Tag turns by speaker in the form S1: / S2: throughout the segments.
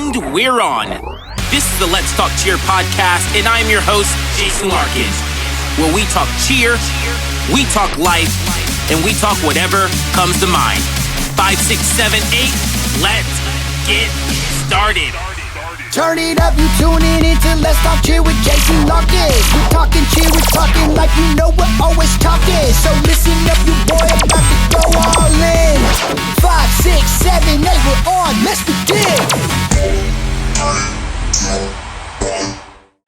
S1: And we're on. This is the Let's Talk Cheer podcast, and I'm your host, Jason Larkins, where we talk cheer, we talk life, and we talk whatever comes to mind. 5, 6, 7, 8, let's get started.
S2: Turn it up, you tuning into Let's Talk Cheer with Jason Larkins. We're talking cheer, we're talking like you know we're always talking. So listen up, you boy, about to go all in. 5, 6, 7, 8, we're on, let's begin.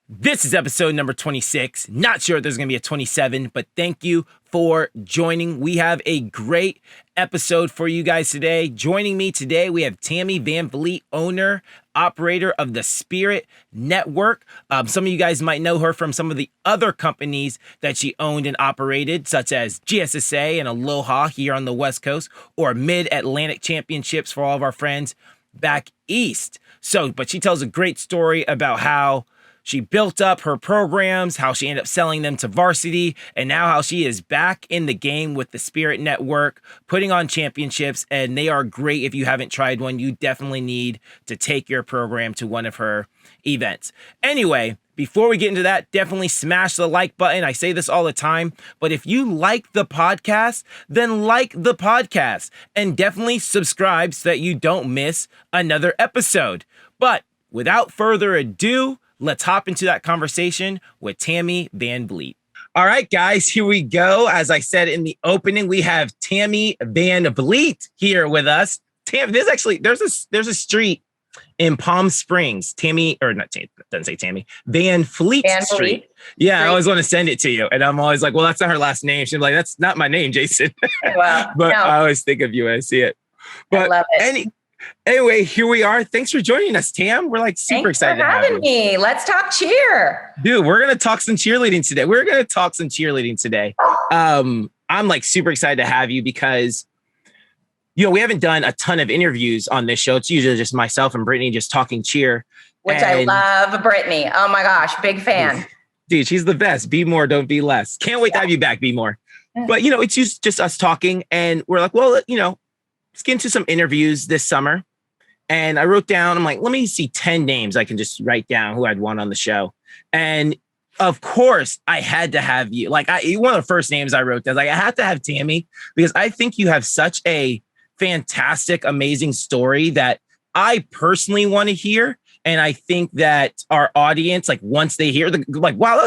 S1: This is episode number 26. Not sure if there's going to be a 27, but thank you for joining. We have a great episode for you guys today. Joining me today, we have Tammy Van Vleet, owner, operator of the Spirit Network. Some of you guys might know her from some of the other companies that she owned and operated, such as GSSA and Aloha here on the West Coast, or Mid-Atlantic Championships for all of our friends back east. But she tells a great story about how she built up her programs, how she ended up selling them to Varsity, and now how she is back in the game with the Spirit Network, putting on championships, and they are great. If you haven't tried one, you definitely need to take your program to one of her events. Anyway, before we get into that, definitely smash the like button. I say this all the time, but if you like the podcast, then like the podcast, and definitely subscribe so that you don't miss another episode. But without further ado, let's hop into that conversation with Tammy Van Vleet. All right, guys, here we go. As I said in the opening, we have Tammy Van Vleet here with us. There's a street in Palm Springs, Van Fleet Street. Yeah, I always want to send it to you. And I'm always like, well, that's not her last name. She's like, that's not my name, Jason.
S3: Wow.
S1: But no. I always think of you when I see it. But I love it. Anyway, here we are. Thanks for joining us, Tam. We're like super excited
S3: for having me. Let's talk cheer.
S1: Dude, we're going to talk some cheerleading today. I'm like super excited to have you because, we haven't done a ton of interviews on this show. It's usually just myself and Brittany just talking cheer.
S3: Which I love Brittany. Oh my gosh, big fan.
S1: Dude, she's the best. Be more, don't be less. Can't wait to have you back, Be More. But, it's just us talking and we're like, well, let's get into some interviews this summer. And I wrote down, I'm like, let me see 10 names I can just write down who I'd want on the show. And of course, I had to have you. Like, one of the first names I wrote down, I had to have Tammy because I think you have such a fantastic, amazing story that I personally want to hear. And I think that our audience, like, once they hear, wow,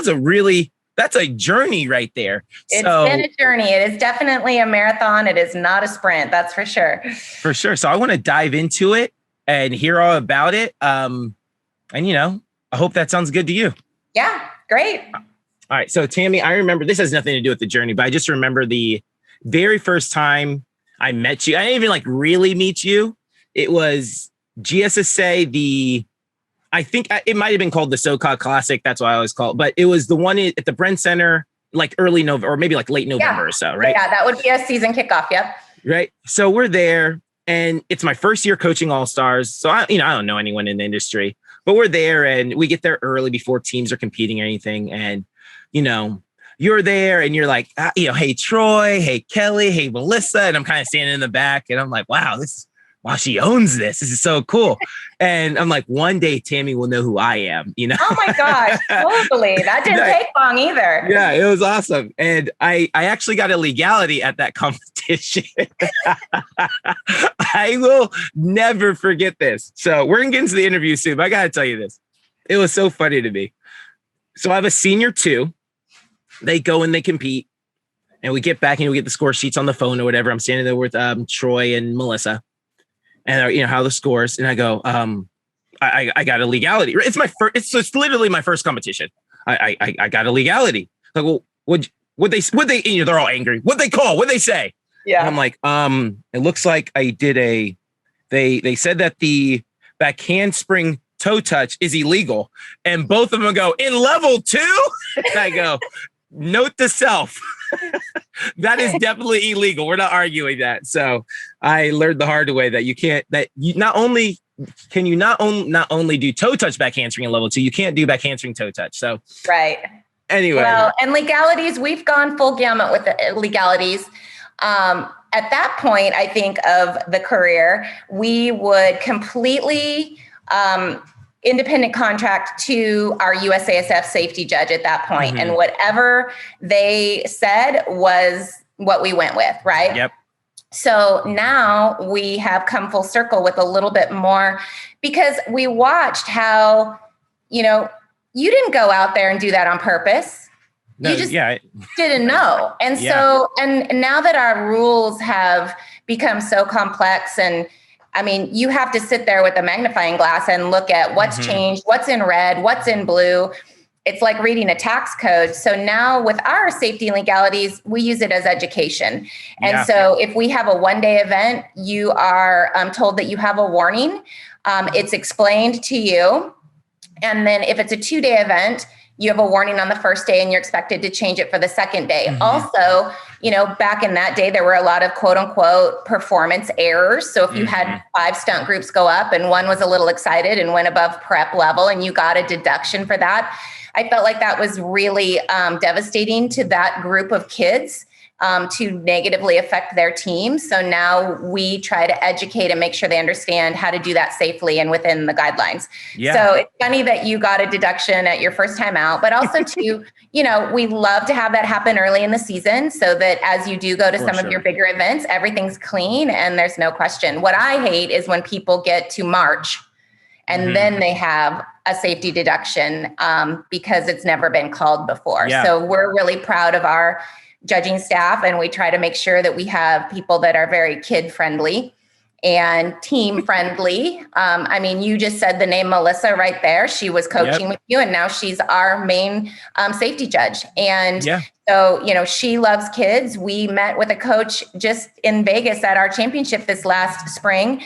S1: that's a journey right there.
S3: It's been a journey. It is definitely a marathon. It is not a sprint. That's for sure.
S1: For sure. So I want to dive into it and hear all about it. I hope that sounds good to you.
S3: Yeah, great.
S1: All right. So Tammy, I remember, this has nothing to do with the journey, but I just remember the very first time I met you. I didn't even really meet you. It was GSSA, I think it might have been called the SoCal Classic. That's what I always call it. But it was the one at the Brent Center, like early November, or maybe like late November or so, right?
S3: Yeah, that would be a season kickoff. Yep.
S1: Right. So we're there and it's my first year coaching All-Stars. So I don't know anyone in the industry, but we're there and we get there early before teams are competing or anything. And, you're there and you're like, hey, Troy, hey, Kelly, hey, Melissa. And I'm kind of standing in the back and I'm like, wow, she owns this. This is so cool. And I'm like, one day Tammy will know who I am,
S3: Oh my gosh, totally. That didn't take long either.
S1: Yeah, it was awesome. And I actually got a Legality at that competition. I will never forget this. So we're going to get into the interview soon, but I got to tell you this. It was so funny to me. So I have a senior 2. They go and they compete. And we get back and we get the score sheets on the phone or whatever. I'm standing there with Troy and Melissa. And how the scores, and I go, I got a Legality. It's my first. It's literally my first competition. I got a Legality. Like, well, would they? They're all angry. What'd they call? What'd they say?
S3: Yeah.
S1: And I'm like, it looks like I did They said that the back handspring toe touch is illegal, and both of them go in level 2. And I go, note to self. That is definitely illegal. We're not arguing that. So I learned the hard way that not only do toe touch back handspring in level 2, you can't do back handspring toe touch. So
S3: right.
S1: Anyway.
S3: Well, and legalities, we've gone full gamut with the legalities. At that point, I think of the career, we would completely independent contract to our USASF safety judge at that point. And whatever they said was what we went with, right?
S1: Yep.
S3: So now we have come full circle with a little bit more, because we watched how, you didn't go out there and do that on purpose.
S1: No,
S3: you just didn't know. And so, and now that our rules have become so complex, and I mean, you have to sit there with a magnifying glass and look at what's changed, what's in red, what's in blue. It's like reading a tax code. So now with our safety and legalities, we use it as education. And so if we have a one-day event, you are told that you have a warning. It's explained to you. And then if it's a 2-day event, you have a warning on the first day and you're expected to change it for the second day. Also, back in that day, there were a lot of quote unquote performance errors. So if you had 5 stunt groups go up and one was a little excited and went above prep level and you got a deduction for that, I felt like that was really devastating to that group of kids, to negatively affect their team. So now we try to educate and make sure they understand how to do that safely and within the guidelines. Yeah. So it's funny that you got a deduction at your first time out, but also too, we love to have that happen early in the season so that as you do go to some of your bigger events, everything's clean and there's no question. What I hate is when people get to March and then they have a safety deduction because it's never been called before. Yeah. So we're really proud of our judging staff, and we try to make sure that we have people that are very kid friendly and team friendly. I mean, you just said the name Melissa right there. She was coaching with you, and now she's our main safety judge. And so, she loves kids. We met with a coach just in Vegas at our championship this last spring.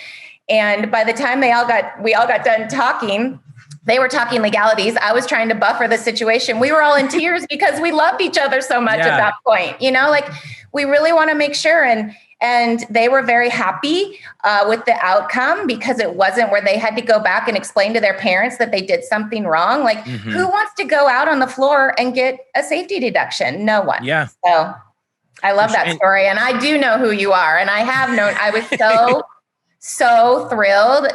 S3: And by the time we all got done talking, they were talking legalities. I was trying to buffer the situation. We were all in tears because we loved each other so much at that point. We really want to make sure. And they were very happy with the outcome, because it wasn't where they had to go back and explain to their parents that they did something wrong. Like, who wants to go out on the floor and get a safety deduction? No one. Yeah. So I love that story. And I do know who you are. And I have known, I was so thrilled.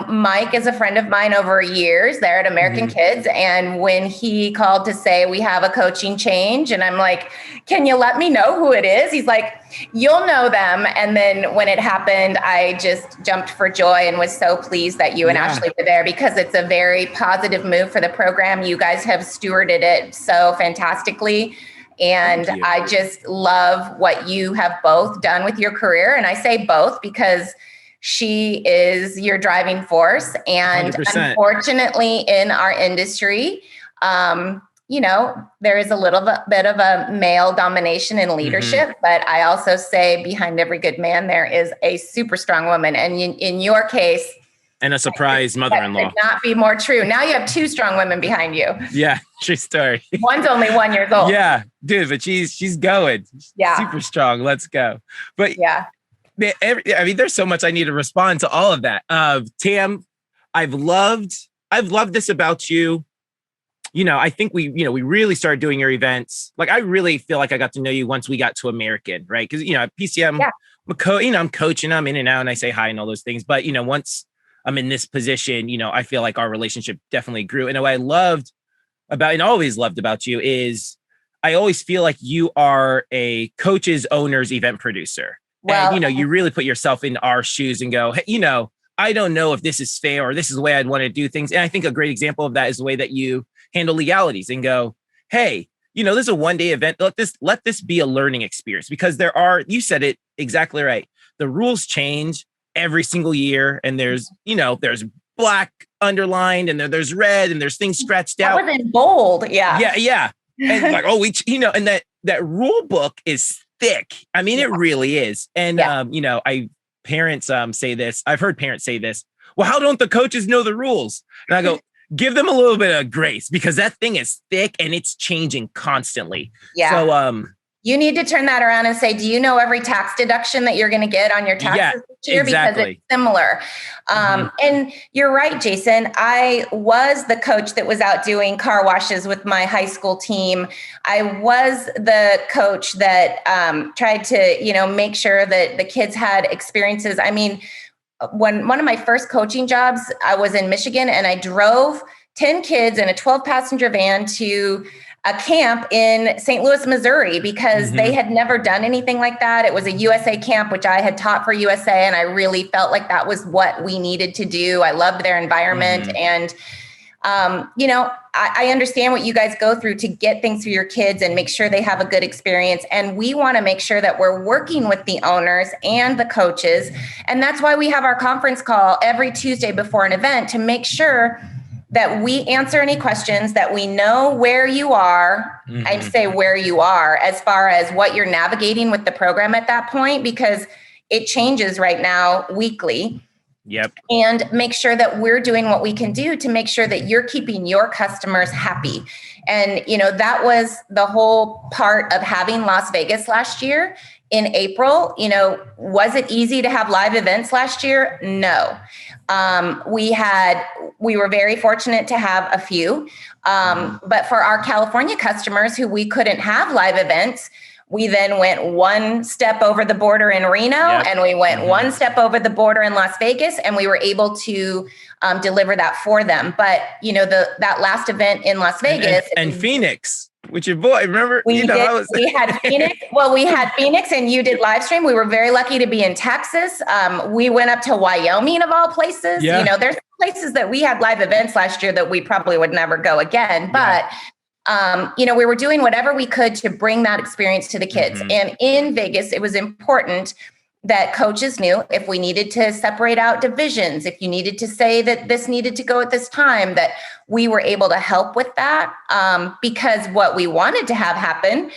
S3: Mike is a friend of mine over years there at American Kids. And when he called to say, we have a coaching change, and I'm like, can you let me know who it is? He's like, you'll know them. And then when it happened, I just jumped for joy and was so pleased that you and Ashley were there, because it's a very positive move for the program. You guys have stewarded it so fantastically. And I just love what you have both done with your career. And I say both because she is your driving force. And 100%. Unfortunately, in our industry, there is a little bit of a male domination in leadership, but I also say behind every good man, there is a super strong woman. And in your case,
S1: and a surprise mother-in-law.
S3: That could not be more true. Now you have 2 strong women behind you.
S1: Yeah, true story.
S3: One's only 1 year old.
S1: Yeah, dude, but she's going. Yeah, super strong. Let's go. But there's so much I need to respond to all of that. Tam, I've loved this about you. I think we really started doing your events. Like, I really feel like I got to know you once we got to American, right? Because, at PCM, I'm coaching, I'm in and out, and I say hi and all those things. But, once I'm in this position, I feel like our relationship definitely grew. And what I loved about, and always loved about you, is I always feel like you are a coach's owner's event producer. Well, and, you really put yourself in our shoes and go, hey, I don't know if this is fair or this is the way I'd want to do things. And I think a great example of that is the way that you handle legalities and go, hey, this is a one-day event. Let this be a learning experience, because you said it exactly right. The rules change every single year. And there's black underlined, and there's red, and there's things scratched out.
S3: That was in bold. Yeah.
S1: Yeah. And like, and that rule book is thick. I mean, it really is. And, parents say this. I've heard parents say this. Well, how don't the coaches know the rules? And I go, give them a little bit of grace, because that thing is thick and it's changing constantly. Yeah. So,
S3: you need to turn that around and say, do you know every tax deduction that you're going to get on your taxes this year? Exactly. Because it's similar. And you're right, Jason. I was the coach that was out doing car washes with my high school team. I was the coach that tried to, make sure that the kids had experiences. I mean, when one of my first coaching jobs, I was in Michigan and I drove 10 kids in a 12 passenger van to a camp in St. Louis, Missouri, because they had never done anything like that. It was a USA camp, which I had taught for USA. And I really felt like that was what we needed to do. I loved their environment. And, I understand what you guys go through to get things for your kids and make sure they have a good experience. And we want to make sure that we're working with the owners and the coaches. And that's why we have our conference call every Tuesday before an event, to make sure that we answer any questions, that we know where you are. I say where you are as far as what you're navigating with the program at that point, because it changes right now weekly.
S1: Yep.
S3: And make sure that we're doing what we can do to make sure that you're keeping your customers happy. And, that was the whole part of having Las Vegas last year in April. Was it easy to have live events last year? No. We were very fortunate to have a few, but for our California customers who we couldn't have live events, we then went one step over the border in Reno, and we went one step over the border in Las Vegas, and we were able to deliver that for them. But that last event in Las Vegas
S1: and Phoenix, which your boy, remember?
S3: We had Phoenix. Well, we had Phoenix, and you did Livestream. We were very lucky to be in Texas. We went up to Wyoming of all places.
S1: Yeah.
S3: There's places that we had live events last year that we probably would never go again, but. We were doing whatever we could to bring that experience to the kids. And in Vegas, it was important that coaches knew if we needed to separate out divisions, if you needed to say that this needed to go at this time, that we were able to help with that. Because what we wanted to have happen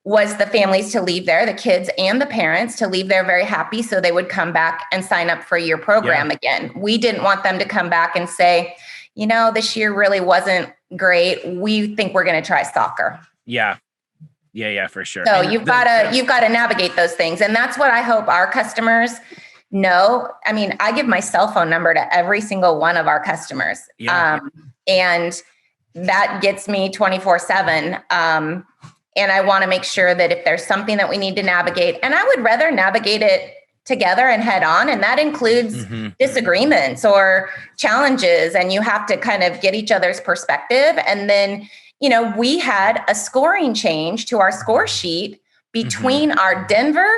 S3: was the families to leave there, the kids and the parents to leave there very happy, so they would come back and sign up for your program again. We didn't want them to come back and say, this year really wasn't great. We think we're going to try soccer.
S1: Yeah, for sure.
S3: So you've got to navigate those things. And that's what I hope our customers know. I mean, I give my cell phone number to every single one of our customers. And that gets me 24/7. And I want to make sure that if there's something that we need to navigate, and I would rather navigate it together and head on. And that includes disagreements or challenges. And you have to kind of get each other's perspective. And then, we had a scoring change to our score sheet between our Denver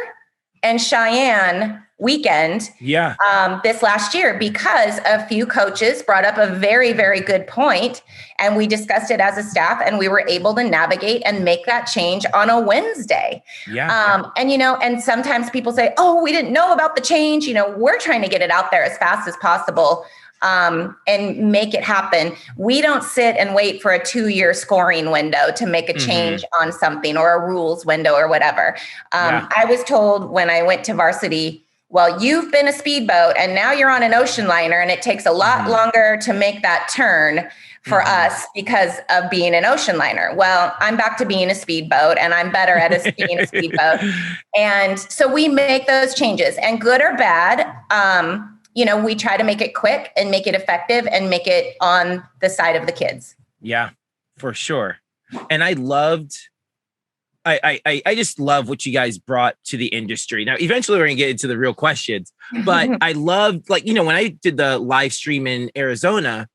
S3: and Cheyenne weekend this last year, because a few coaches brought up a very, very good point, and we discussed it as a staff, and we were able to navigate and make that change on a Wednesday. And sometimes people say, oh, we didn't know about the change. We're trying to get it out there as fast as possible and make it happen. We don't sit and wait for a 2-year scoring window to make a change on something, or a rules window or whatever. I was told when I went to Varsity, well, you've been a speedboat and now you're on an ocean liner, and it takes a lot longer to make that turn for us because of being an ocean liner. Well, I'm back to being a speedboat, and I'm better at being a speedboat. And so we make those changes, and good or bad, we try to make it quick and make it effective and make it on the side of the kids.
S1: Yeah, for sure. And I just love what you guys brought to the industry. Now, eventually we're going to get into the real questions, but I loved, when I did the live stream in Arizona,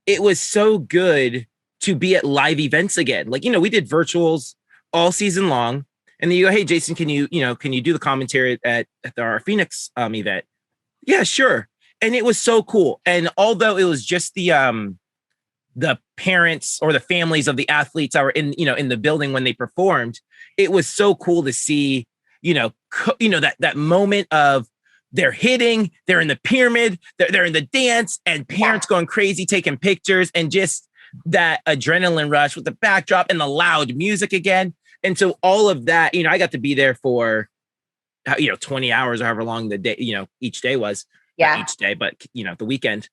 S1: it was so good to be at live events again. We did virtuals all season long, and then you go, hey, Jason, can you do the commentary at our Phoenix event? Yeah, sure. And it was so cool. And although it was just the parents or the families of the athletes that were in the building when they performed, it was so cool to see, that moment of they're hitting, they're in the pyramid, they're in the dance, and parents going crazy, taking pictures, and just that adrenaline rush with the backdrop and the loud music again. And so all of that, I got to be there for, 20 hours or however long the day, each day was. Not each day, but, the weekend.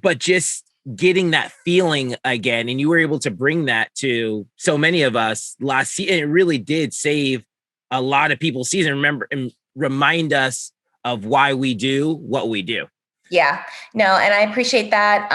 S1: But just getting that feeling again, and you were able to bring that to so many of us last season. It really did save a lot of people's season. Remember and remind us of why we do what we do.
S3: Yeah, no, and I appreciate that.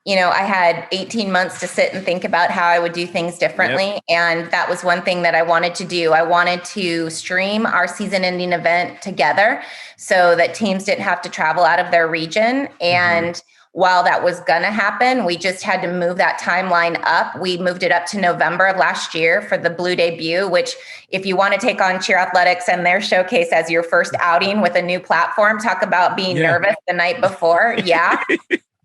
S3: I had 18 months to sit and think about how I would do things differently. Yep. And that was one thing that I wanted to do. I wanted to stream our season ending event together so that teams didn't have to travel out of their region. And while that was going to happen, we just had to move that timeline up. We moved it up to November of last year for the Blue debut, which if you want to take on Cheer Athletics and their showcase as your first outing with a new platform, talk about being nervous the night before. Yeah.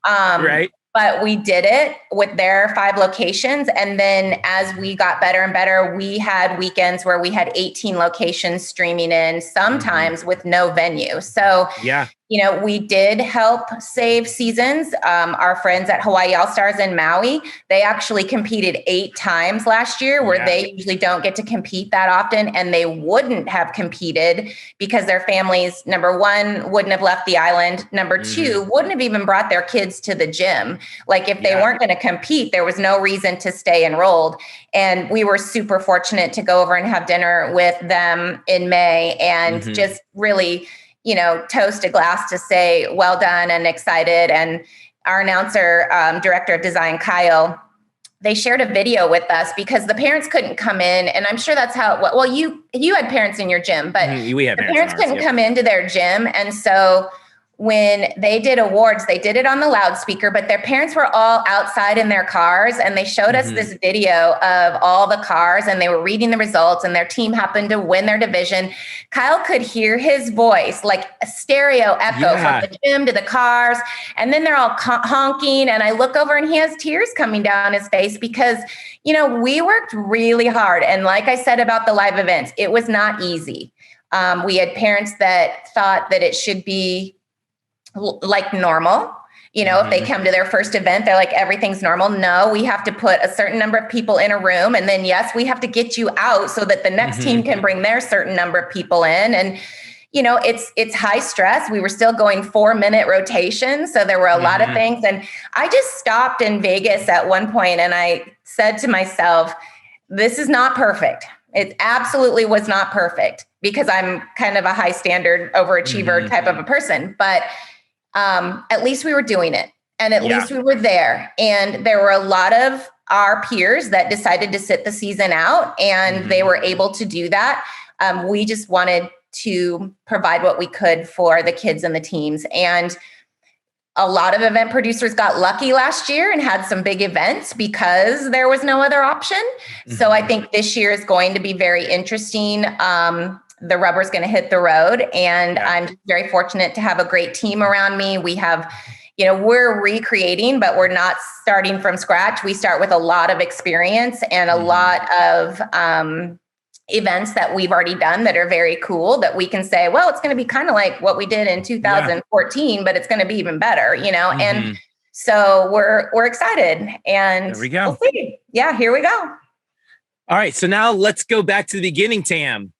S1: Right.
S3: But we did it with their 5 locations. And then as we got better and better, we had weekends where we had 18 locations streaming in, sometimes with no venue. So, we did help save seasons. Our friends at Hawaii All-Stars in Maui, they actually competed 8 times last year, where they usually don't get to compete that often. And they wouldn't have competed because their families, number one, wouldn't have left the island. Number two, wouldn't have even brought their kids to the gym. Like if they weren't going to compete, there was no reason to stay enrolled. And we were super fortunate to go over and have dinner with them in May and just really, toast a glass to say, well done and excited. And our announcer, director of design, Kyle, they shared a video with us because the parents couldn't come in. And I'm sure that's how, well, you had parents in your gym, but
S1: we have
S3: the parents couldn't come into their gym. And so when they did awards, they did it on the loudspeaker, but their parents were all outside in their cars, and they showed us this video of all the cars, and they were reading the results, and their team happened to win their division. Kyle could hear his voice, like a stereo echo from the gym to the cars, and then they're all honking, and I look over and he has tears coming down his face because, we worked really hard. And like I said about the live events, it was not easy. We had parents that thought that it should be like normal. If they come to their first event, they're like, everything's normal. No, we have to put a certain number of people in a room. And then, yes, we have to get you out so that the next team can bring their certain number of people in. And, it's high stress. We were still going 4-minute rotations. So there were a lot of things. And I just stopped in Vegas at one point and I said to myself, this is not perfect. It absolutely was not perfect because I'm kind of a high standard overachiever type of a person. But at least we were doing it, and at least we were there. And there were a lot of our peers that decided to sit the season out, and they were able to do that. We just wanted to provide what we could for the kids and the teams. And a lot of event producers got lucky last year and had some big events because there was no other option. So I think this year is going to be very interesting. The rubber's going to hit the road, and I'm very fortunate to have a great team around me. We have, we're recreating, but we're not starting from scratch. We start with a lot of experience and a lot of events that we've already done that are very cool that we can say, well, it's going to be kind of like what we did in 2014, but it's going to be even better, and so we're excited, and
S1: there we go.
S3: We'll see. Yeah, here we go.
S1: All right. So now let's go back to the beginning, Tam.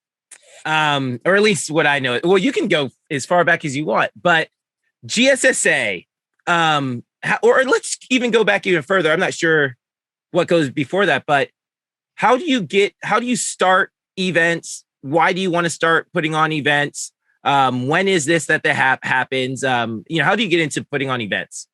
S1: Or at least what I know. Well, you can go as far back as you want, but GSSA, or let's even go back even further. I'm not sure what goes before that, but how do you start events? Why do you want to start putting on events? When is this that happens? How do you get into putting on events?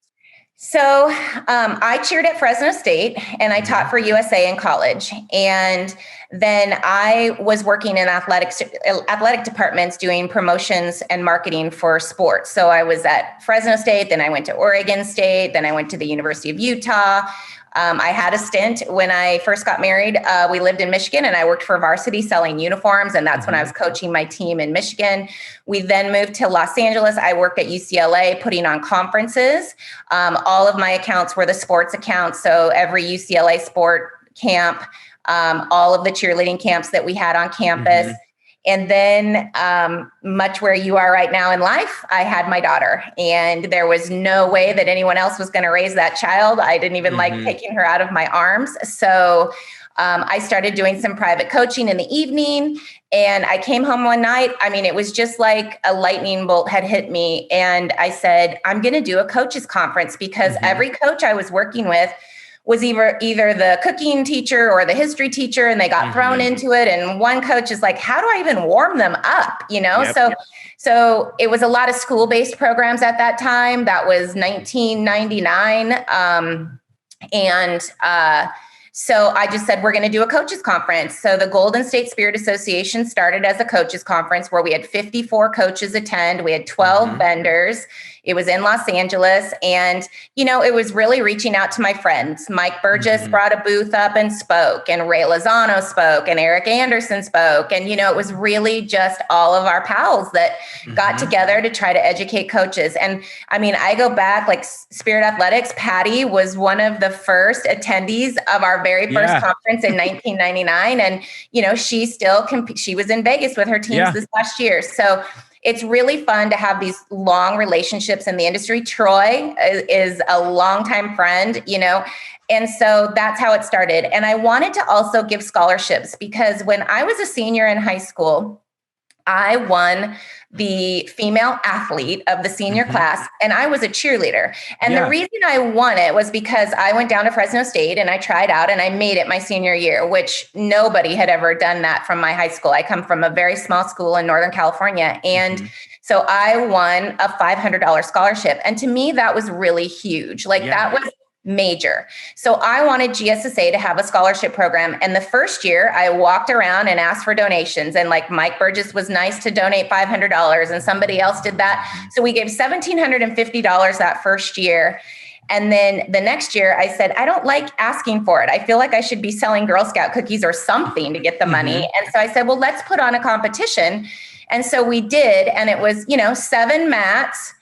S3: So I cheered at Fresno State and I taught for USA in college. And then I was working in athletic departments doing promotions and marketing for sports. So I was at Fresno State, then I went to Oregon State, then I went to the University of Utah. I had a stint when I first got married. We lived in Michigan and I worked for Varsity selling uniforms. And that's when I was coaching my team in Michigan. We then moved to Los Angeles. I worked at UCLA putting on conferences. All of my accounts were the sports accounts. So every UCLA sport camp, all of the cheerleading camps that we had on campus. And then much where you are right now in life, I had my daughter, and there was no way that anyone else was going to raise that child. I didn't even like taking her out of my arms. So I started doing some private coaching in the evening, and I came home one night. I mean, it was just like a lightning bolt had hit me. And I said, I'm going to do a coaches conference because every coach I was working with was either the cooking teacher or the history teacher, and they got thrown into it. And one coach is like, how do I even warm them up? So it was a lot of school-based programs at that time. That was 1999. So I just said, we're going to do a coaches conference. So the Golden State Spirit Association started as a coaches conference where we had 54 coaches attend. We had 12 vendors. It was in Los Angeles. And, it was really reaching out to my friends. Mike Burgess brought a booth up and spoke, and Ray Lozano spoke, and Eric Anderson spoke. And, it was really just all of our pals that got together to try to educate coaches. And I go back, like Spirit Athletics, Patty was one of the first attendees of our very first conference in 1999. And, she still she was in Vegas with her teams this last year. So it's really fun to have these long relationships in the industry. Troy is a longtime friend, and so that's how it started. And I wanted to also give scholarships because when I was a senior in high school, I won the female athlete of the senior class, and I was a cheerleader. And the reason I won it was because I went down to Fresno State and I tried out and I made it my senior year, which nobody had ever done that from my high school. I come from a very small school in Northern California. And so I won a $500 scholarship. And to me, that was really huge. That was major. So I wanted GSSA to have a scholarship program. And the first year I walked around and asked for donations, and Mike Burgess was nice to donate $500 and somebody else did that. So we gave $1,750 that first year. And then the next year I said, I don't like asking for it. I feel like I should be selling Girl Scout cookies or something to get the money. And so I said, well, let's put on a competition. And so we did. And it was, 7 mats.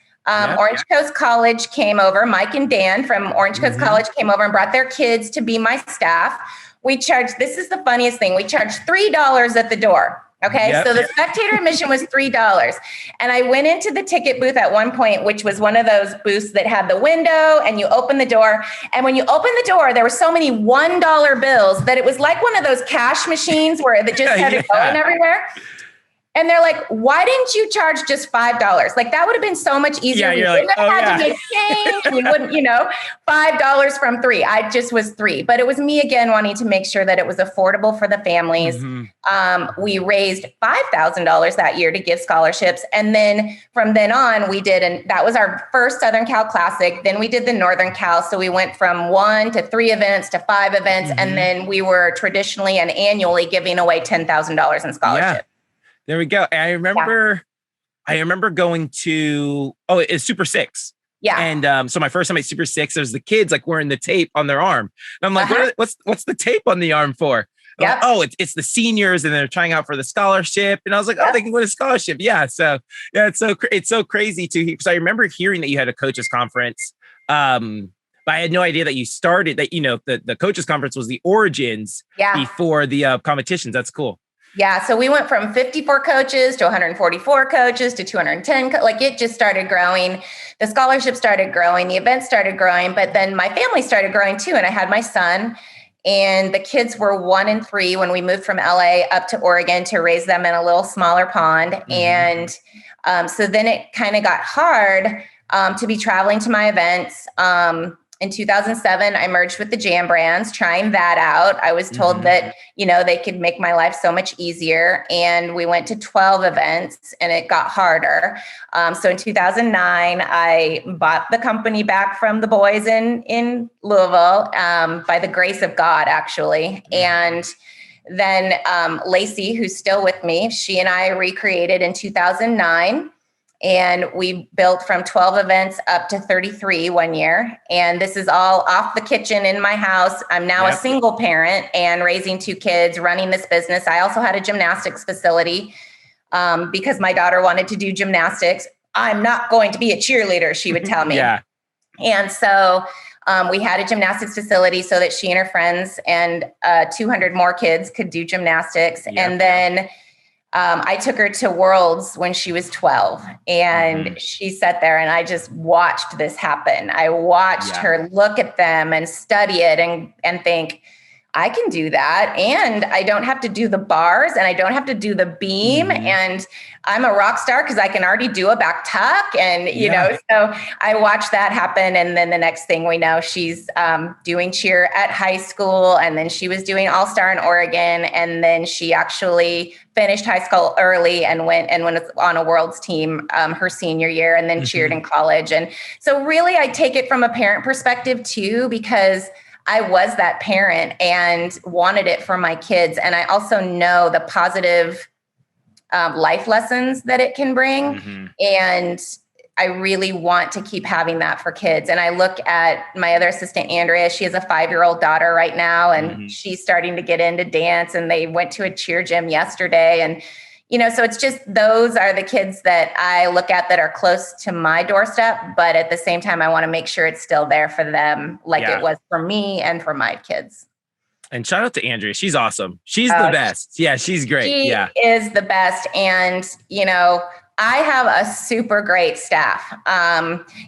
S3: Orange Coast College came over. Mike and Dan from Orange Coast College came over and brought their kids to be my staff. We charged, this is the funniest thing, we charged $3 at the door. Okay. So the spectator admission was $3. And I went into the ticket booth at one point, which was one of those booths that had the window and you open the door. And when you open the door, there were so many $1 bills that it was like one of those cash machines where they just had it going everywhere. And they're like, why didn't you charge just $5? That would have been so much easier. We wouldn't have had to make change. We wouldn't, $5 from $3. I just was $3. But it was me again wanting to make sure that it was affordable for the families. We raised $5,000 that year to give scholarships. And then from then on, we did, and that was our first Southern Cal Classic. Then we did the Northern Cal. So we went from 1 to 3 events to 5 events. And then we were traditionally and annually giving away $10,000 in scholarships.
S1: There we go. I remember going to, it's Super 6. Yeah. And so my first time at Super 6, there's the kids wearing the tape on their arm. And I'm like, what's the tape on the arm for? Like, it's the seniors and they're trying out for the scholarship. And I was like, they can win a scholarship. Yeah. So it's so crazy to hear. Because I remember hearing that you had a coaches conference. But I had no idea that you started that, the coaches conference was the origins before the competitions. That's cool.
S3: Yeah. So we went from 54 coaches to 144 coaches to 210. It just started growing. The scholarship started growing. The events started growing. But then my family started growing too. And I had my son, and the kids were 1 and 3 when we moved from LA up to Oregon to raise them in a little smaller pond. And so then it kind of got hard to be traveling to my events. In 2007, I merged with the Jam Brands, trying that out. I was told that, they could make my life so much easier. And we went to 12 events and it got harder. So in 2009, I bought the company back from the boys in Louisville, by the grace of God, actually. And then Lacey, who's still with me, she and I recreated in 2009. And we built from 12 events up to 33 one year. And this is all off the kitchen in my house. I'm now a single parent and raising 2 kids, running this business. I also had a gymnastics facility because my daughter wanted to do gymnastics. I'm not going to be a cheerleader, she would tell me. And so we had a gymnastics facility so that she and her friends and 200 more kids could do gymnastics. And then I took her to Worlds when she was 12, and she sat there and I just watched this happen. I watched her look at them and study it and think, I can do that. And I don't have to do the bars and I don't have to do the beam. And I'm a rock star because I can already do a back tuck. And, you know, so I watched that happen. And then the next thing we know, she's doing cheer at high school. And then she was doing All-Star in Oregon. And then she actually finished high school early and went on a world's team her senior year and then cheered in college. And so really, I take it from a parent perspective too, because I was that parent and wanted it for my kids. And I also know the positive life lessons that it can bring. And I really want to keep having that for kids. And I look at my other assistant, Andrea. She has a 5-year-old daughter right now, and she's starting to get into dance. And they went to a cheer gym yesterday. And you know, so it's just, those are the kids that I look at that are close to my doorstep, but at the same time, I want to make sure it's still there for them, like it was for me and for my kids.
S1: And shout out to Andrea. She's awesome. She's the best. Yeah, she's great.
S3: She is the best. And, you know, I have a super great staff.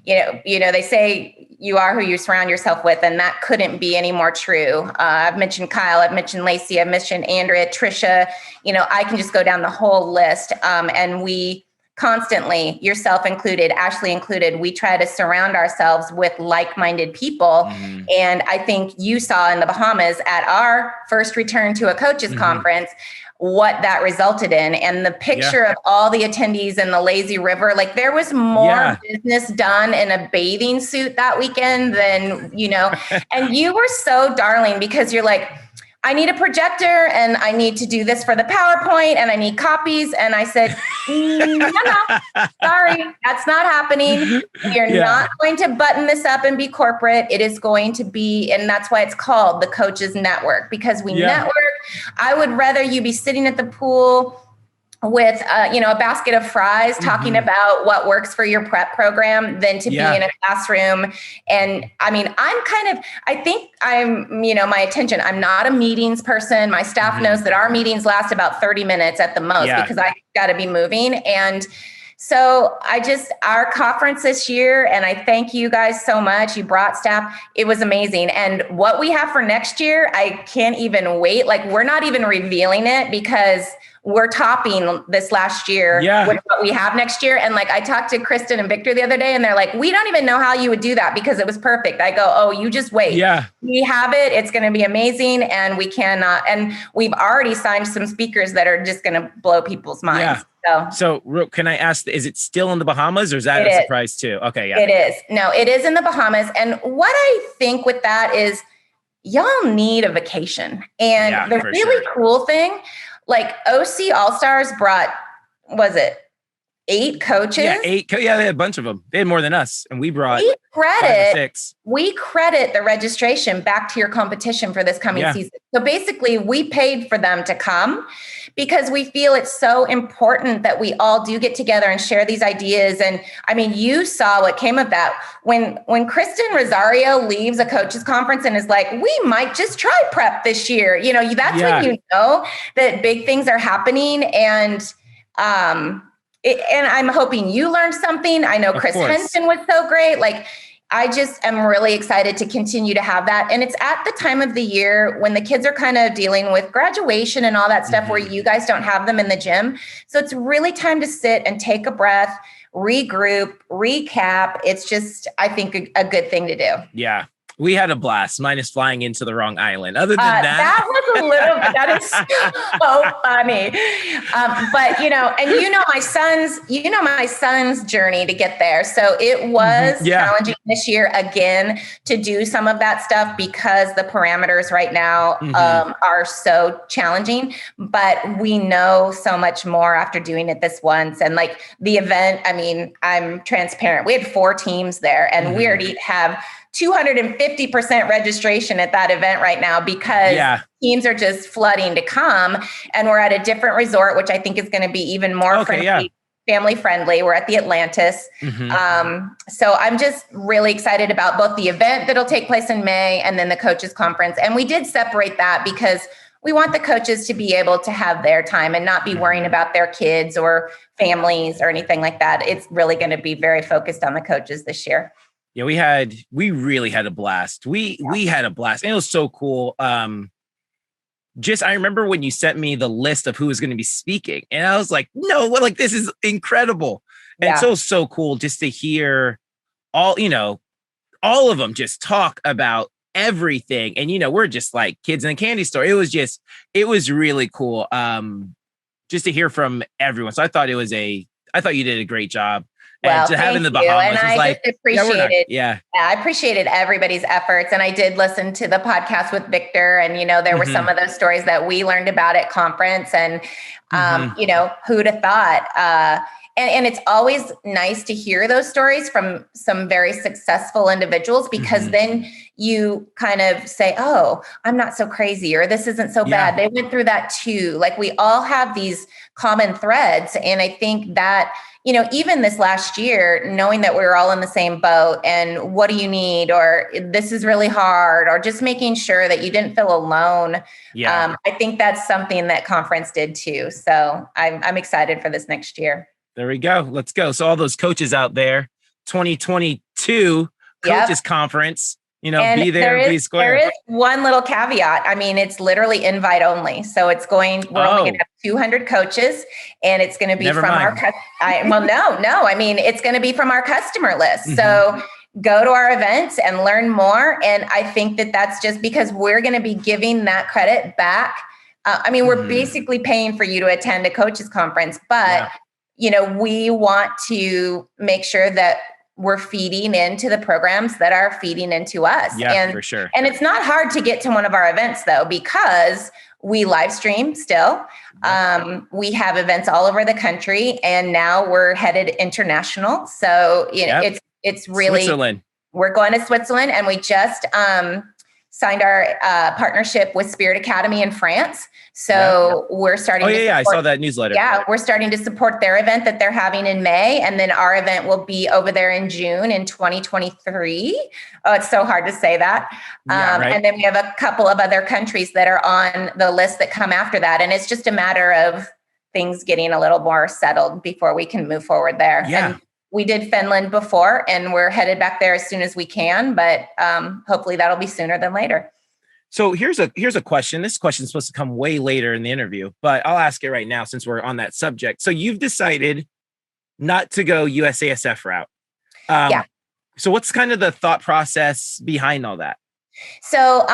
S3: You know, they say you are who you surround yourself with, and that couldn't be any more true. I've mentioned Kyle, I've mentioned Lacey, I've mentioned Andrea, Trisha. You know, I can just go down the whole list. And we constantly, yourself included, Ashley included, we try to surround ourselves with like-minded people. And I think you saw in the Bahamas at our first return to a coaches conference, what that resulted in, and the picture of all the attendees in the lazy river. Like, there was more business done in a bathing suit that weekend than, you know, and you were so darling because you're like, I need a projector and I need to do this for the PowerPoint and I need copies. And I said, no, sorry, that's not happening. You're not going to button this up and be corporate. It is going to be, and that's why it's called the Coaches Network, because we network. I would rather you be sitting at the pool with, you know, a basket of fries talking about what works for your prep program than to be in a classroom. And I mean, I think I'm, you know, my attention, I'm not a meetings person. My staff knows that our meetings last about 30 minutes at the most because I got to be moving. And so our conference this year, and I thank you guys so much. You brought staff. It was amazing. And what we have for next year, I can't even wait. Like, we're not even revealing it because we're topping this last year with what we have next year. And like, I talked to Kristen and Victor the other day, and they're like, we don't even know how you would do that because it was perfect. I go, oh, you just wait. We have it. It's going to be amazing. And we cannot, and we've already signed some speakers that are just going to blow people's minds. So
S1: can I ask, is it still in the Bahamas, or is that a surprise too? Okay.
S3: It is. No, it is in the Bahamas. And what I think with that is y'all need a vacation. And the really cool thing, like, OC All-Stars brought, was it 8 coaches?
S1: Yeah, 8. They had a bunch of them. They had more than us. And we brought 5 or 6.
S3: We credit the registration back to your competition for this coming season. So basically, we paid for them to come because we feel it's so important that we all do get together and share these ideas. And I mean, you saw what came of that. When Kristen Rosario leaves a coaches conference and is like, we might just try prep this year. You know, that's when you know that big things are happening. And and I'm hoping you learned something. I know Chris Henson was so great. Like, I just am really excited to continue to have that. And it's at the time of the year when the kids are kind of dealing with graduation and all that stuff where you guys don't have them in the gym. So it's really time to sit and take a breath, regroup, recap. It's just, I think, a good thing to do.
S1: Yeah. We had a blast, minus flying into the wrong island. Other than
S3: that was a little, that is so funny. But, you know, and my son's journey to get there. So it was challenging this year again to do some of that stuff because the parameters right now are so challenging. But we know so much more after doing it this once. And like the event, I mean, I'm transparent. We had 4 teams there, and we already have 250% registration at that event right now because teams are just flooding to come. And we're at a different resort, which I think is going to be even more family friendly. We're at the Atlantis. So I'm just really excited about both the event that'll take place in May and then the coaches conference. And we did separate that because we want the coaches to be able to have their time and not be worrying about their kids or families or anything like that. It's really going to be very focused on the coaches this year.
S1: Yeah, we really had a blast. We had a blast. And it was so cool. I remember when you sent me the list of who was going to be speaking, and I was like, no, like this is incredible. And so cool just to hear all of them just talk about everything. And, we're just like kids in a candy store. It was really cool. Just to hear from everyone. So I thought you did a great job.
S3: Well,
S1: and to have in the Bahamas,
S3: and I just appreciated.
S1: Yeah,
S3: I appreciated everybody's efforts, and I did listen to the podcast with Victor, and there were some of those stories that we learned about at conference, and who'd have thought? And it's always nice to hear those stories from some very successful individuals, because then you kind of say, oh, I'm not so crazy, or this isn't so bad. They went through that too. Like, we all have these common threads. And I think that, even this last year, knowing that we were all in the same boat, and what do you need, or this is really hard, or just making sure that you didn't feel alone. I think that's something that conference did too. So I'm excited for this next year.
S1: There we go. Let's go. So all those coaches out there, 2022 coaches conference, and be there, be square.
S3: There is one little caveat. I mean, it's literally invite only. So we're only going to have 200 coaches, and it's going to be it's going to be from our customer list. So go to our events and learn more. And I think that that's just because we're going to be giving that credit back. We're basically paying for you to attend a coaches conference, but we want to make sure that we're feeding into the programs that are feeding into us.
S1: Yeah, for sure.
S3: And it's not hard to get to one of our events though, because we live stream still. We have events all over the country, and now we're headed international. So, it's really, Switzerland. We're going to Switzerland, and we just, signed our partnership with Spirit Academy in France. So we're starting to support,
S1: I saw that newsletter.
S3: Yeah, we're starting to support their event that they're having in May. And then our event will be over there in June in 2023. Oh, it's so hard to say that. And then we have a couple of other countries that are on the list that come after that. And it's just a matter of things getting a little more settled before we can move forward there.
S1: Yeah.
S3: And we did Finland before, and we're headed back there as soon as we can, but hopefully that'll be sooner than later.
S1: So here's a question. This question is supposed to come way later in the interview, but I'll ask it right now since we're on that subject. So you've decided not to go USASF route. So what's kind of the thought process behind all that?
S3: So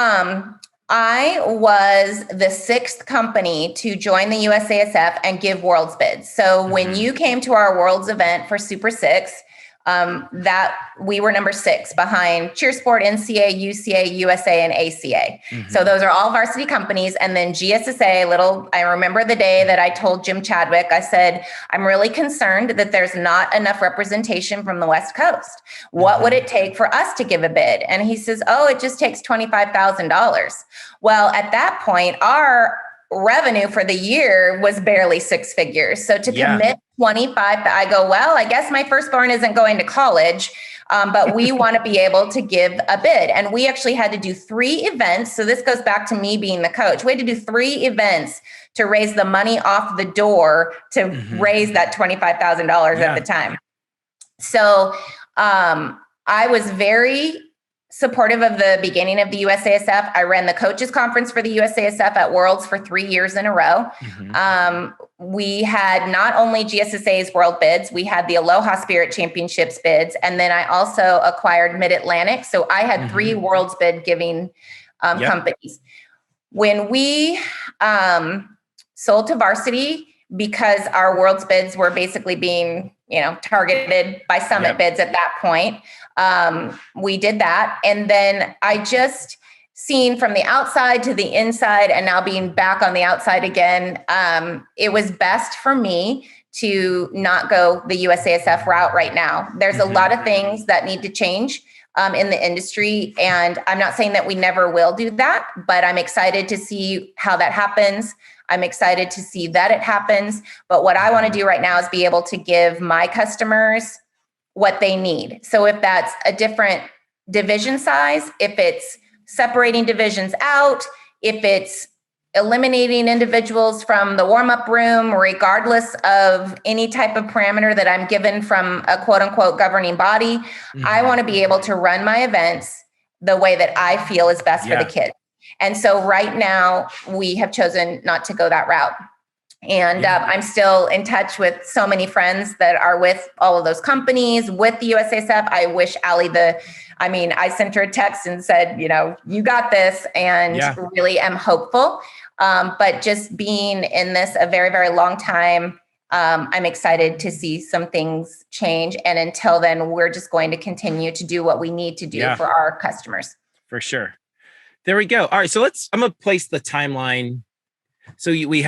S3: I was the 6th company to join the USASF and give Worlds bids. So when you came to our Worlds event for Super 6, that we were number 6 behind Cheersport, NCA, UCA, USA, and ACA. So those are all varsity companies. And then GSSA, I remember the day that I told Jim Chadwick, I said, I'm really concerned that there's not enough representation from the West Coast. What would it take for us to give a bid? And he says, it just takes $25,000. Well, at that point, our revenue for the year was barely 6 figures. So to commit 25, I go, well, I guess my firstborn isn't going to college, but we want to be able to give a bid. And we actually had to do 3 events. So this goes back to me being the coach. We had to do 3 events to raise the money off the door to raise that $25,000 at the time. So I was very supportive of the beginning of the USASF. I ran the coaches conference for the USASF at Worlds for 3 years in a row. We had not only GSSA's World bids, we had the Aloha Spirit Championships bids. And then I also acquired Mid-Atlantic. So I had 3 Worlds bid giving companies. When we sold to Varsity, because our Worlds bids were basically being, targeted by Summit bids at that point, we did that. And then I just seen from the outside to the inside, and now being back on the outside again, it was best for me to not go the USASF route right now. There's a lot of things that need to change in the industry. And I'm not saying that we never will do that, but I'm excited to see how that happens. I'm excited to see that it happens. But what I want to do right now is be able to give my customers what they need. So if that's a different division size, if it's separating divisions out, if it's eliminating individuals from the warm-up room, regardless of any type of parameter that I'm given from a quote unquote governing body, I want to be able to run my events the way that I feel is best for the kids. And so right now we have chosen not to go that route. And I'm still in touch with so many friends that are with all of those companies, with the USASF. I wish Allie I sent her a text and said, you got this, and really am hopeful. But just being in this a very, very long time, I'm excited to see some things change. And until then, we're just going to continue to do what we need to do for our customers.
S1: For sure. There we go. All right. So I'm going to place the timeline. So we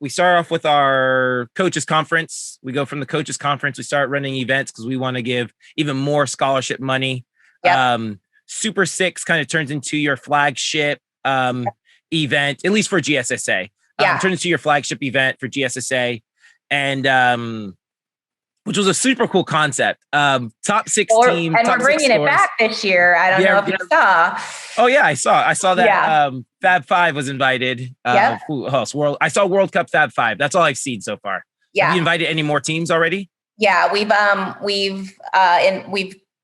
S1: start off with our coaches conference. We go from the coaches conference. We start running events because we want to give even more scholarship money. Yep. Super Six kind of turns into your flagship event, at least for GSSA. Turns into your flagship event for GSSA. And which was a super cool concept. Top 6 team.
S3: And we're bringing it back this year. I don't know if you saw.
S1: Oh yeah, I saw that. Yeah. Fab 5 was invited. Who else? I saw World Cup Fab 5. That's all I've seen so far. Yeah. Have you invited any more teams already? Yeah,
S3: we've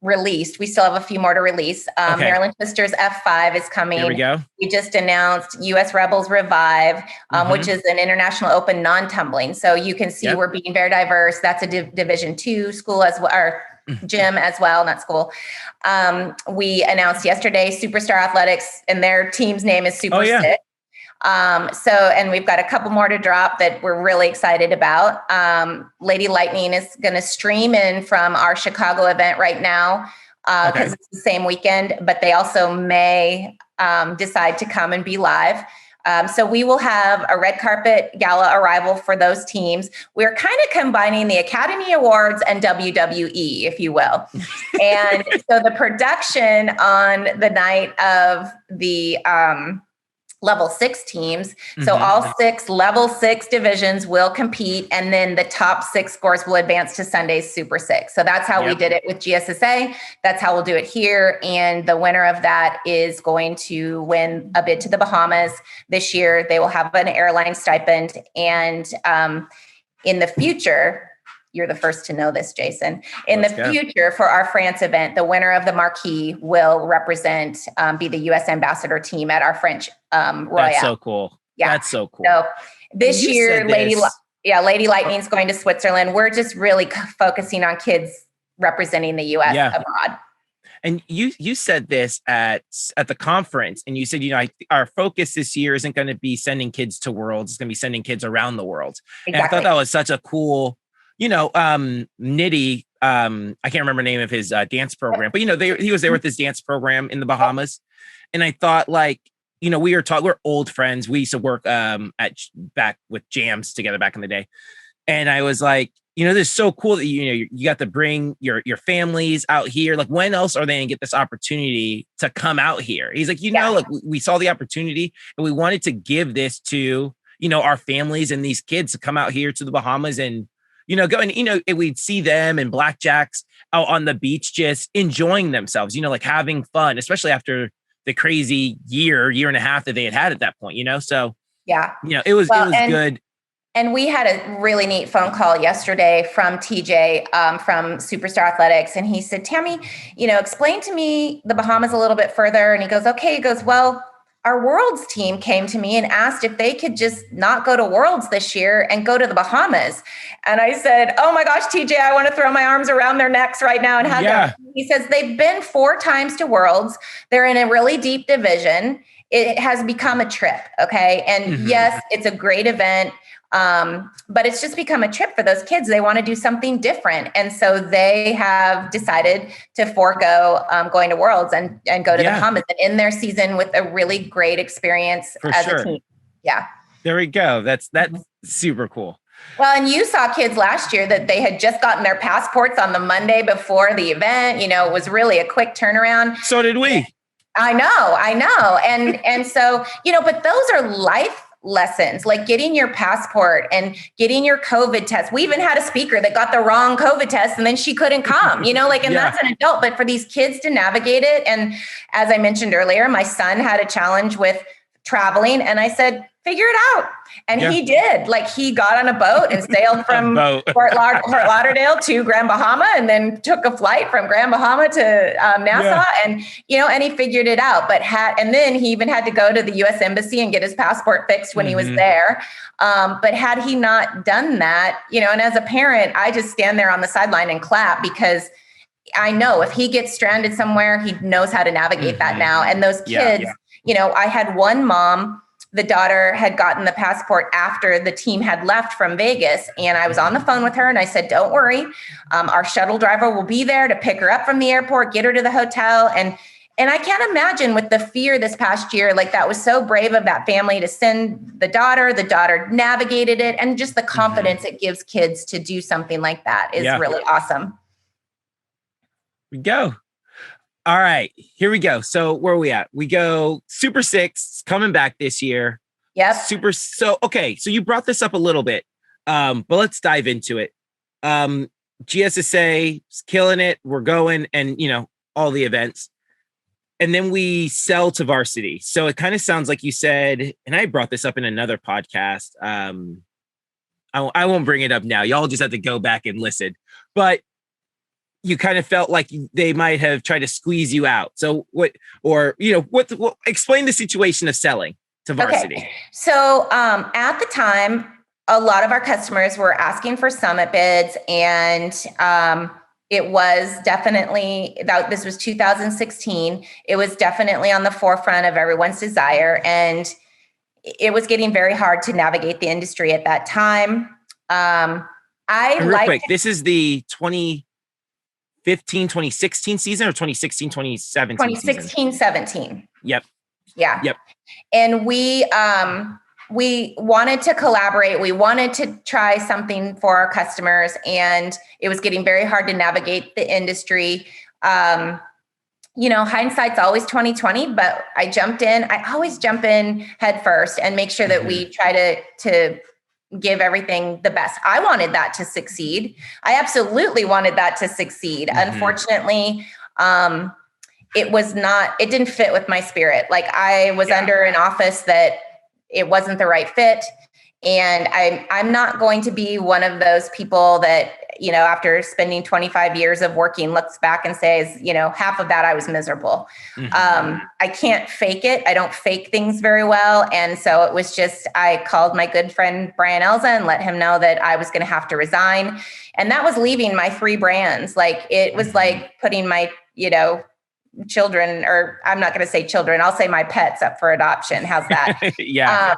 S3: released. We still have a few more to release. Maryland Twisters F5 is coming.
S1: There we go.
S3: We just announced US Rebels Revive, which is an international open non-tumbling. So you can see we're being very diverse. That's a Division II school as well, or gym as well, not school. We announced yesterday Superstar Athletics, and their team's name is Super Six. And we've got a couple more to drop that we're really excited about. Lady Lightning is going to stream in from our Chicago event right now because it's the same weekend, but they also may decide to come and be live. So we will have a red carpet gala arrival for those teams. We're kind of combining the Academy Awards and WWE, if you will. And so the production on the night of the level 6 teams. So all 6 level 6 divisions will compete, and then the top 6 scores will advance to Sunday's Super 6. So that's how we did it with GSSA. That's how we'll do it here. And the winner of that is going to win a bid to the Bahamas this year. They will have an airline stipend. And in the future, you're the first to know this, Jason. In the future, for our France event, the winner of the marquee will be the U.S. ambassador team at our French Royale.
S1: That's so cool. Yeah, that's so cool.
S3: So this year, Lady Lightning's going to Switzerland. We're just really focusing on kids representing the U.S. abroad.
S1: And you said this at the conference, and you said, our focus this year isn't going to be sending kids to Worlds. It's going to be sending kids around the world. Exactly. And I thought that was such a cool. Nitty, I can't remember the name of his dance program, but he was there with his dance program in the Bahamas. And I thought, we're old friends. We used to work back with jams together back in the day. And I was like, this is so cool that you got to bring your families out here. Like, when else are they gonna get this opportunity to come out here? He's like, we saw the opportunity and we wanted to give this to, our families and these kids to come out here to the Bahamas and go and, we'd see them and blackjacks out on the beach, just enjoying themselves, having fun, especially after the crazy year and a half that they had at that point, So, it was good.
S3: And we had a really neat phone call yesterday from TJ from Superstar Athletics. And he said, Tammy, explain to me the Bahamas a little bit further. And he goes, okay. He goes, well, our Worlds team came to me and asked if they could just not go to Worlds this year and go to the Bahamas. And I said, oh my gosh, TJ, I want to throw my arms around their necks right now and hug them. He says, they've been 4 times to Worlds. They're in a really deep division. It has become a trip. Okay. And yes, it's a great event. But it's just become a trip for those kids. They want to do something different. And so they have decided to forego going to Worlds and go to the Bahamas and end their season with a really great experience a team. Yeah.
S1: There we go. That's super cool.
S3: Well, and you saw kids last year that they had just gotten their passports on the Monday before the event. It was really a quick turnaround.
S1: So did we.
S3: I know. And so, but those are life lessons, like getting your passport and getting your COVID test. We even had a speaker that got the wrong COVID test and then she couldn't come, that's an adult, but for these kids to navigate it. And as I mentioned earlier, my son had a challenge with traveling. And I said, figure it out. And he did. Like, he got on a boat and sailed from Fort Lauderdale to Grand Bahama, and then took a flight from Grand Bahama to Nassau, and and he figured it out. And then he even had to go to the U.S. Embassy and get his passport fixed when he was there. But had he not done that, and as a parent, I just stand there on the sideline and clap, because I know if he gets stranded somewhere, he knows how to navigate that now. And those kids, I had one mom. The daughter had gotten the passport after the team had left from Vegas. And I was on the phone with her and I said, don't worry. Our shuttle driver will be there to pick her up from the airport, get her to the hotel. And I can't imagine, with the fear this past year, like, that was so brave of that family to send the daughter navigated it. And just the confidence it gives kids to do something like that is really awesome.
S1: We go. All right, here we go. So where are we at? We go Super 6 coming back this year.
S3: Yep.
S1: So you brought this up a little bit, but let's dive into it. GSSA is killing it. We're going, and all the events. And then we sell to Varsity. So it kind of sounds like you said, and I brought this up in another podcast. I won't bring it up now. Y'all just have to go back and listen. But you kind of felt like they might have tried to squeeze you out. So explain the situation of selling to Varsity.
S3: Okay. So at the time, a lot of our customers were asking for summit bids, and it was definitely, this was 2016. It was definitely on the forefront of everyone's desire. And it was getting very hard to navigate the industry at that time.
S1: This is the 2016 season, or 2017
S3: 2016-17.
S1: Yep.
S3: Yeah. Yep. And we wanted to collaborate. We wanted to try something for our customers, and it was getting very hard to navigate the industry. Hindsight's always 20/20, but I jumped in. I always jump in head first and make sure that we try to give everything the best. I wanted that to succeed. I absolutely wanted that to succeed. Unfortunately, it didn't fit with my spirit. Like, I was under an office that it wasn't the right fit. And I'm not going to be one of those people that, after spending 25 years of working, looks back and says, half of that I was miserable. I can't fake it. I don't fake things very well. And so it was just, I called my good friend, Brian Elza, and let him know that I was going to have to resign. And that was leaving my 3 brands. Like, it was like putting my, children, or I'm not going to say children, I'll say my pets, up for adoption. How's that?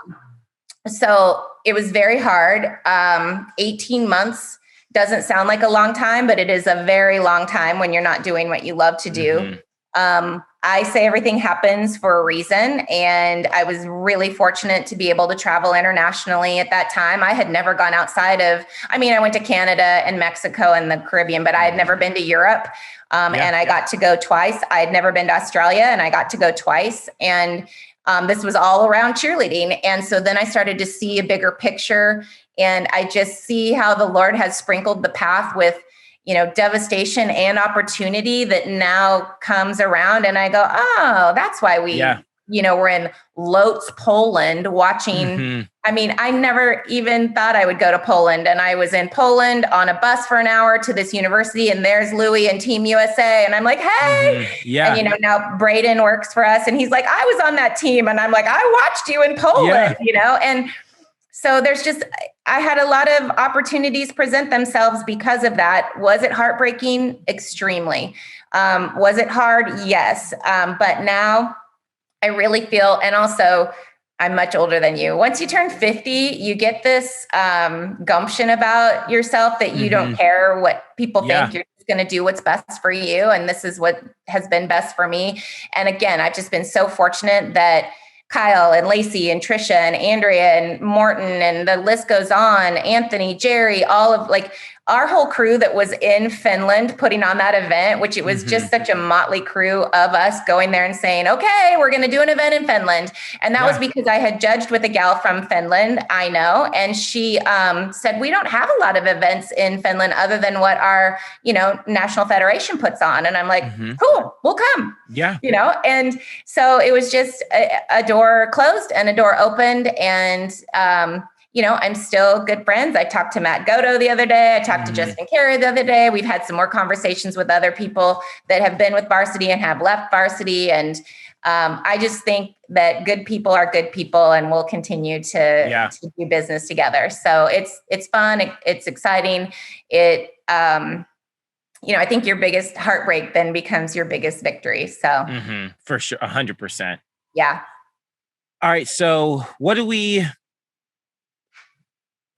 S3: So it was very hard. 18 months doesn't sound like a long time, but it is a very long time when you're not doing what you love to do. I say everything happens for a reason. And I was really fortunate to be able to travel internationally at that time. I had never gone outside of, I went to Canada and Mexico and the Caribbean, but I had never been to Europe. And I got to go twice. I had never been to Australia, and I got to go twice. And this was all around cheerleading. And so then I started to see a bigger picture, and I just see how the Lord has sprinkled the path with, devastation and opportunity that now comes around. And I go, oh, that's why we're in Lodz, Poland, watching. I never even thought I would go to Poland. And I was in Poland on a bus for an hour to this university, and there's Louis and Team USA. And I'm like, hey, and now Braden works for us, and he's like, I was on that team. And I'm like, I watched you in Poland, and so I had a lot of opportunities present themselves because of that. Was it heartbreaking? Extremely. Was it hard? Yes. But now I really feel, and also I'm much older than you. Once you turn 50, you get this gumption about yourself that you don't care what people think. You're just going to do what's best for you. And this is what has been best for me. And again, I've just been so fortunate that Kyle and Lacey and Trisha and Andrea and Morton, and the list goes on, Anthony, Jerry, all of our whole crew that was in Finland putting on that event, which it was just such a motley crew of us going there and saying, okay, we're going to do an event in Finland. And that was because I had judged with a gal from Finland, I know. And she said, we don't have a lot of events in Finland other than what our, national federation puts on. And I'm like, cool, we'll come.
S1: Yeah.
S3: And so it was just a door closed and a door opened. And, I'm still good friends. I talked to Matt Godo the other day. I talked to Justin Carey the other day. We've had some more conversations with other people that have been with Varsity and have left Varsity. And I just think that good people are good people and we'll continue to do business together. So it's fun. It's exciting. I think your biggest heartbreak then becomes your biggest victory. So
S1: for sure. 100%.
S3: Yeah.
S1: All right. So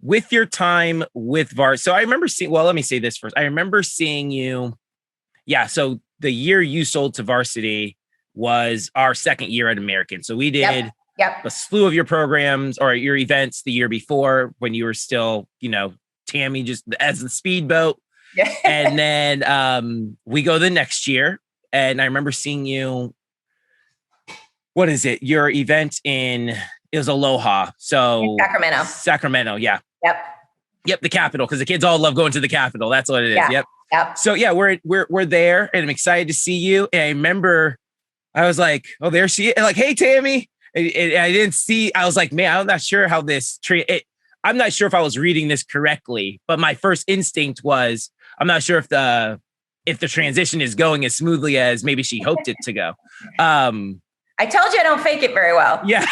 S1: with your time with VAR, so I remember let me say this first. I remember seeing you. Yeah. So the year you sold to Varsity was our second year at American. So we did a slew of your programs or your events the year before when you were still, Tammy just as the speedboat. And then we go the next year. And I remember seeing you. What is it? Your event it was Aloha. So
S3: in
S1: Sacramento. Yeah.
S3: Yep.
S1: The capital. Cause the kids all love going to the capital. That's what it is.
S3: Yeah. Yep.
S1: So yeah, we're there and I'm excited to see you. And I remember I was like, oh, there she is. Like, hey, Tammy. And I didn't see, I was like, man, I'm not sure how I'm not sure if I was reading this correctly, but my first instinct was, I'm not sure if the transition is going as smoothly as maybe she hoped it to go.
S3: I told you I don't fake it very well.
S1: Yeah.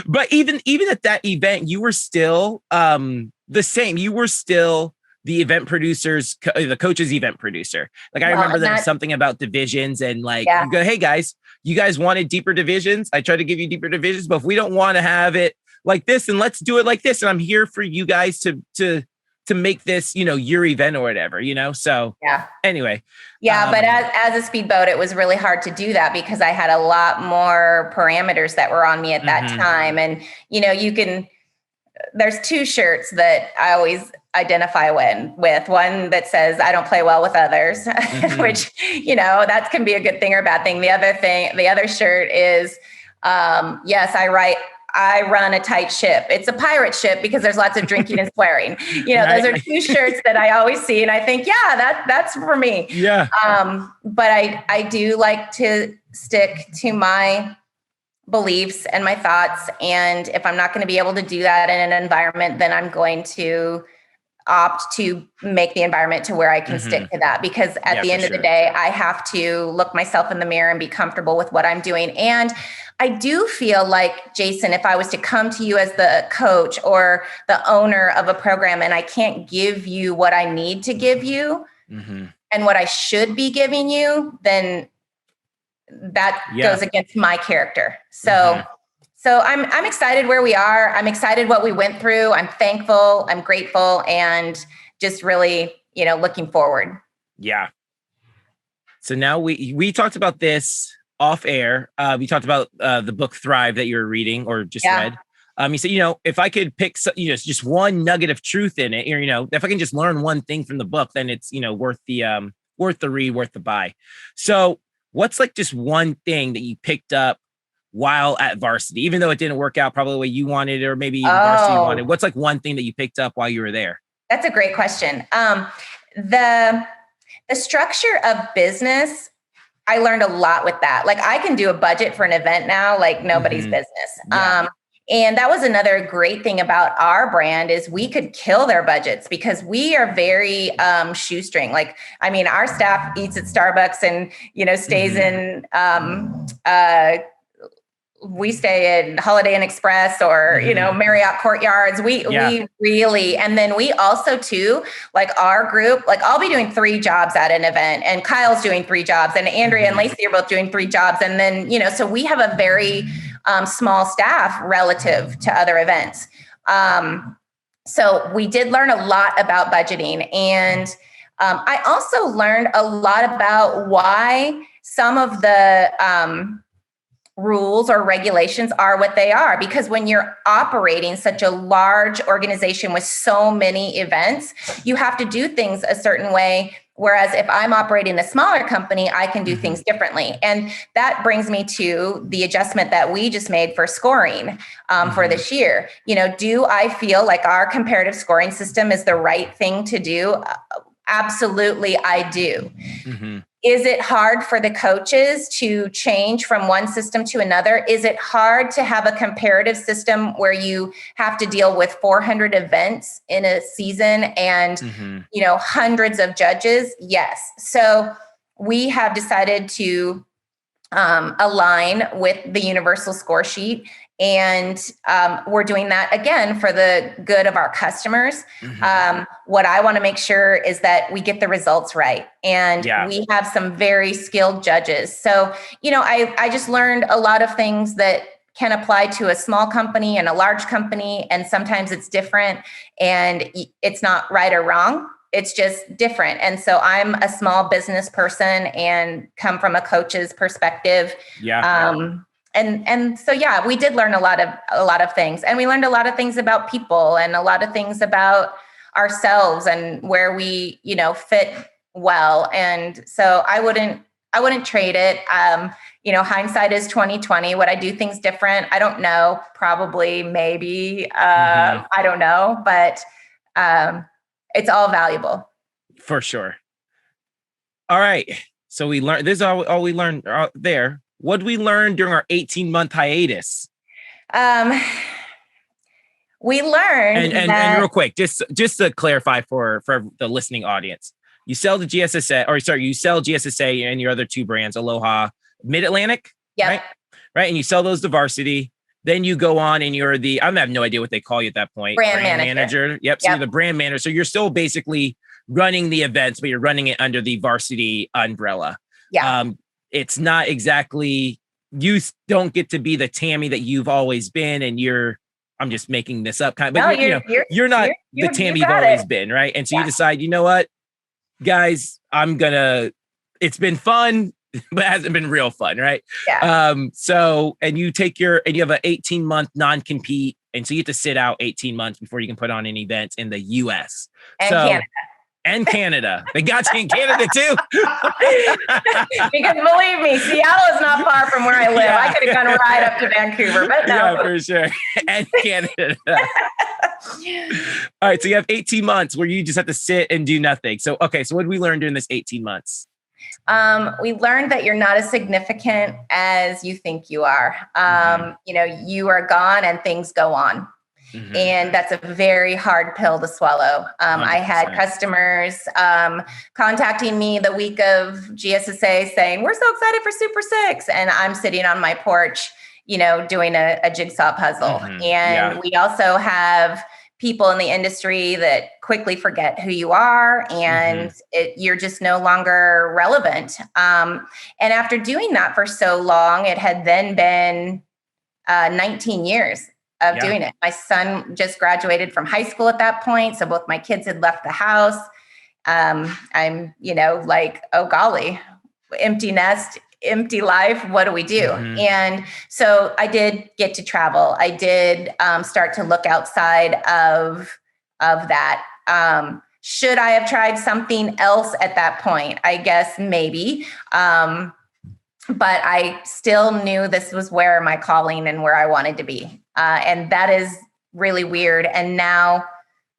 S1: But even at that event, you were still the same. You were still the event producers, the coach's event producer. Like I remember there was something about divisions and like, you go, hey guys, you guys wanted deeper divisions. I tried to give you deeper divisions, but if we don't want to have it like this, and let's do it like this. And I'm here for you guys to make this, your event or whatever, So anyway.
S3: Yeah. But as a speedboat, it was really hard to do that because I had a lot more parameters that were on me at that time. And, there's two shirts that I always identify with one that says, I don't play well with others, which, that can be a good thing or a bad thing. The other shirt is, yes, I run a tight ship. It's a pirate ship because there's lots of drinking and swearing. Those are two shirts that I always see. And I think, that's for me.
S1: Yeah.
S3: But I do like to stick to my beliefs and my thoughts. And if I'm not going to be able to do that in an environment, then I'm going to opt to make the environment to where I can stick to that. Because at the end of the day, I have to look myself in the mirror and be comfortable with what I'm doing. And I do feel like, Jason, if I was to come to you as the coach or the owner of a program and I can't give you what I need to give you and what I should be giving you, then that goes against my character. So I'm excited where we are. I'm excited what we went through. I'm thankful. I'm grateful and just really, looking forward. Yeah.
S1: So now we talked about this off air. We talked about the book Thrive that you were reading or just read. You said, if I could pick, just one nugget of truth in it, or, if I can just learn one thing from the book, then it's, worth the read, worth the buy. So what's like just one thing that you picked up while at Varsity, even though it didn't work out probably the way you wanted, or maybe even Varsity wanted? What's like one thing that you picked up while you were there?
S3: That's a great question. The structure of business, I learned a lot with that. Like I can do a budget for an event now, like nobody's business. Yeah. And that was another great thing about our brand is we could kill their budgets because we are very shoestring. Like, I mean, our staff eats at Starbucks and, stays in, we stay in Holiday Inn Express or, Marriott Courtyards. We really, and then we also too, like our group, like I'll be doing 3 jobs at an event and Kyle's doing 3 jobs and Andrea and Lacey are both doing 3 jobs. And then, so we have a very small staff relative to other events. So we did learn a lot about budgeting. And I also learned a lot about why some of the rules or regulations are what they are, because when you're operating such a large organization with so many events, you have to do things a certain way. Whereas if I'm operating a smaller company, I can do things differently. And that brings me to the adjustment that we just made for scoring for this year. Do I feel like our comparative scoring system is the right thing to do? Absolutely, I do. Is it hard for the coaches to change from one system to another? Is it hard to have a comparative system where you have to deal with 400 events in a season and, hundreds of judges? Yes. So we have decided to align with the universal score sheet. And we're doing that again for the good of our customers. What I want to make sure is that we get the results right. And we have some very skilled judges. So, I just learned a lot of things that can apply to a small company and a large company. And sometimes it's different, and it's not right or wrong. It's just different. And so I'm a small business person and come from a coach's perspective. And so, we did learn a lot of things, and we learned a lot of things about people and a lot of things about ourselves and where we, fit well. And so I wouldn't trade it. Hindsight is 2020. Would I do things different? I don't know. Probably, maybe. I don't know, but it's all valuable.
S1: For sure. All right. So we learned, this is all we learned there. What did we learn during our 18-month hiatus?
S3: We learned
S1: and real quick, just to clarify for the listening audience, you sell the GSSA, you sell GSSA and your other two brands, Aloha, Mid-Atlantic, right? And you sell those to Varsity. Then you go on and you're I have no idea what they call you at that point.
S3: Brand manager.
S1: Yep. So you're the brand manager. So you're still basically running the events, but you're running it under the Varsity umbrella. It's not exactly, you don't get to be the Tammy that you've always been, and I'm just making this up but you're not the Tammy you've always been, right? And so you decide, you know what, guys, it's been fun, but it hasn't been real fun, right? So, and you have an 18-month non-compete, and so you have to sit out 18 months before you can put on any events in the US. And Canada. They got you in Canada too.
S3: Because believe me, Seattle is not far from where I live. I could have gone right up to Vancouver, but no.
S1: Yeah, for sure. And Canada. All right. So you have 18 months where you just have to sit and do nothing. So, okay. So what did we learn during this 18 months?
S3: We learned that you're not as significant as you think you are. You are gone and things go on. And that's a very hard pill to swallow. I had customers contacting me the week of GSSA saying, we're so excited for Super 6. And I'm sitting on my porch, doing a jigsaw puzzle. And we also have people in the industry that quickly forget who you are, and you're just no longer relevant. And after doing that for so long, it had then been 19 years of doing it. My son just graduated from high school at that point. So both my kids had left the house. I'm, like, oh golly, empty nest, empty life. What do we do? And so I did get to travel. I did start to look outside of that. Should I have tried something else at that point? I guess maybe. But I still knew this was where my calling and where I wanted to be. And that is really weird. And now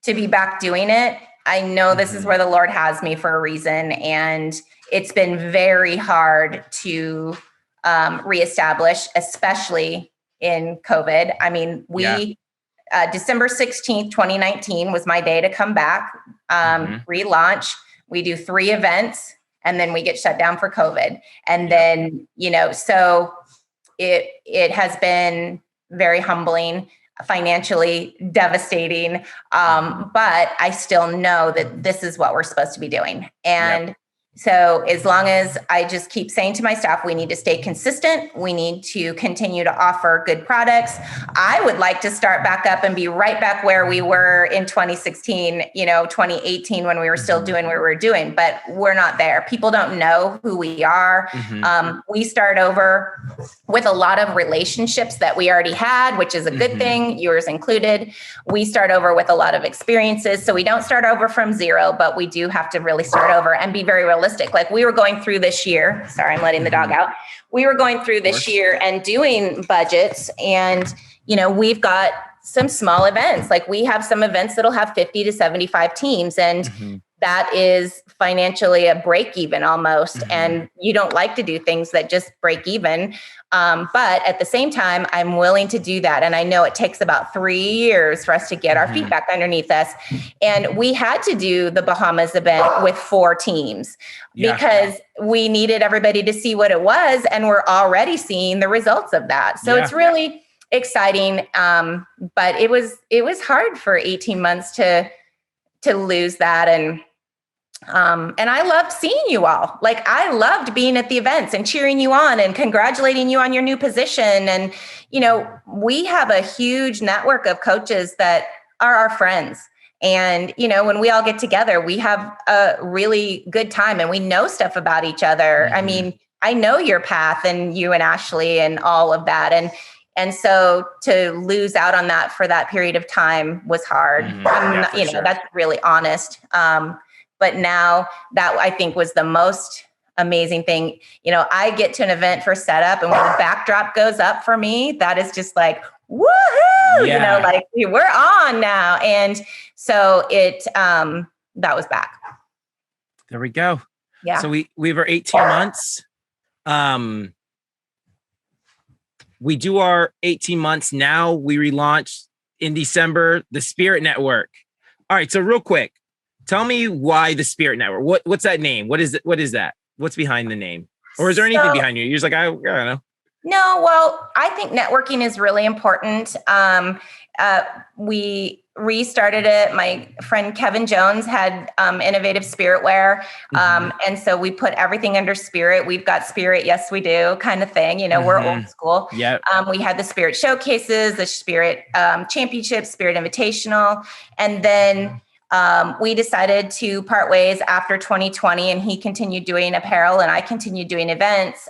S3: to be back doing it, I know this is where the Lord has me for a reason. And it's been very hard to reestablish, especially in COVID. I mean, December 16th, 2019 was my day to come back, relaunch. We do 3 events. And then we get shut down for COVID. And then, so it has been very humbling, financially devastating. But I still know that this is what we're supposed to be doing. And So as long as I just keep saying to my staff, we need to stay consistent. We need to continue to offer good products. I would like to start back up and be right back where we were in 2016, 2018, when we were still doing what we were doing, but we're not there. People don't know who we are. We start over with a lot of relationships that we already had, which is a good thing, yours included. We start over with a lot of experiences. So we don't start over from zero, but we do have to really start over and be very realistic. Like we were going through this year, sorry, I'm letting the dog out. We were going through this year and doing budgets, and, we've got some small events. Like we have some events that'll have 50 to 75 teams, and that is financially a break even almost. And you don't like to do things that just break even. But at the same time, I'm willing to do that. And I know it takes about 3 years for us to get our feet back underneath us. And we had to do the Bahamas event with 4 teams because we needed everybody to see what it was. And we're already seeing the results of that. So it's really exciting. But it was hard for 18 months to lose that. And I loved seeing you all. Like I loved being at the events and cheering you on and congratulating you on your new position. And, we have a huge network of coaches that are our friends. And, when we all get together, we have a really good time and we know stuff about each other. I mean, I know your path and you and Ashley and all of that. And so to lose out on that for that period of time was hard. That's really honest. But now that I think was the most amazing thing. I get to an event for setup, and when the backdrop goes up for me, that is just like, woohoo, like we're on now. And so that was back.
S1: There we go.
S3: Yeah.
S1: So we were 18 months. We do our 18 months now. We relaunched in December, the Spirit Network. All right. So real quick, tell me why the Spirit Network. What's that name? What is it? What is that? What's behind the name? Or is there anything behind you? You're just like, I don't know.
S3: No, well, I think networking is really important. We restarted it. My friend Kevin Jones had innovative spirit wear. And so we put everything under Spirit. We've got Spirit, yes, we do kind of thing. We're old school.
S1: Yep.
S3: We had the Spirit showcases, the Spirit championship, Spirit invitational. And then we decided to part ways after 2020, and he continued doing apparel and I continued doing events.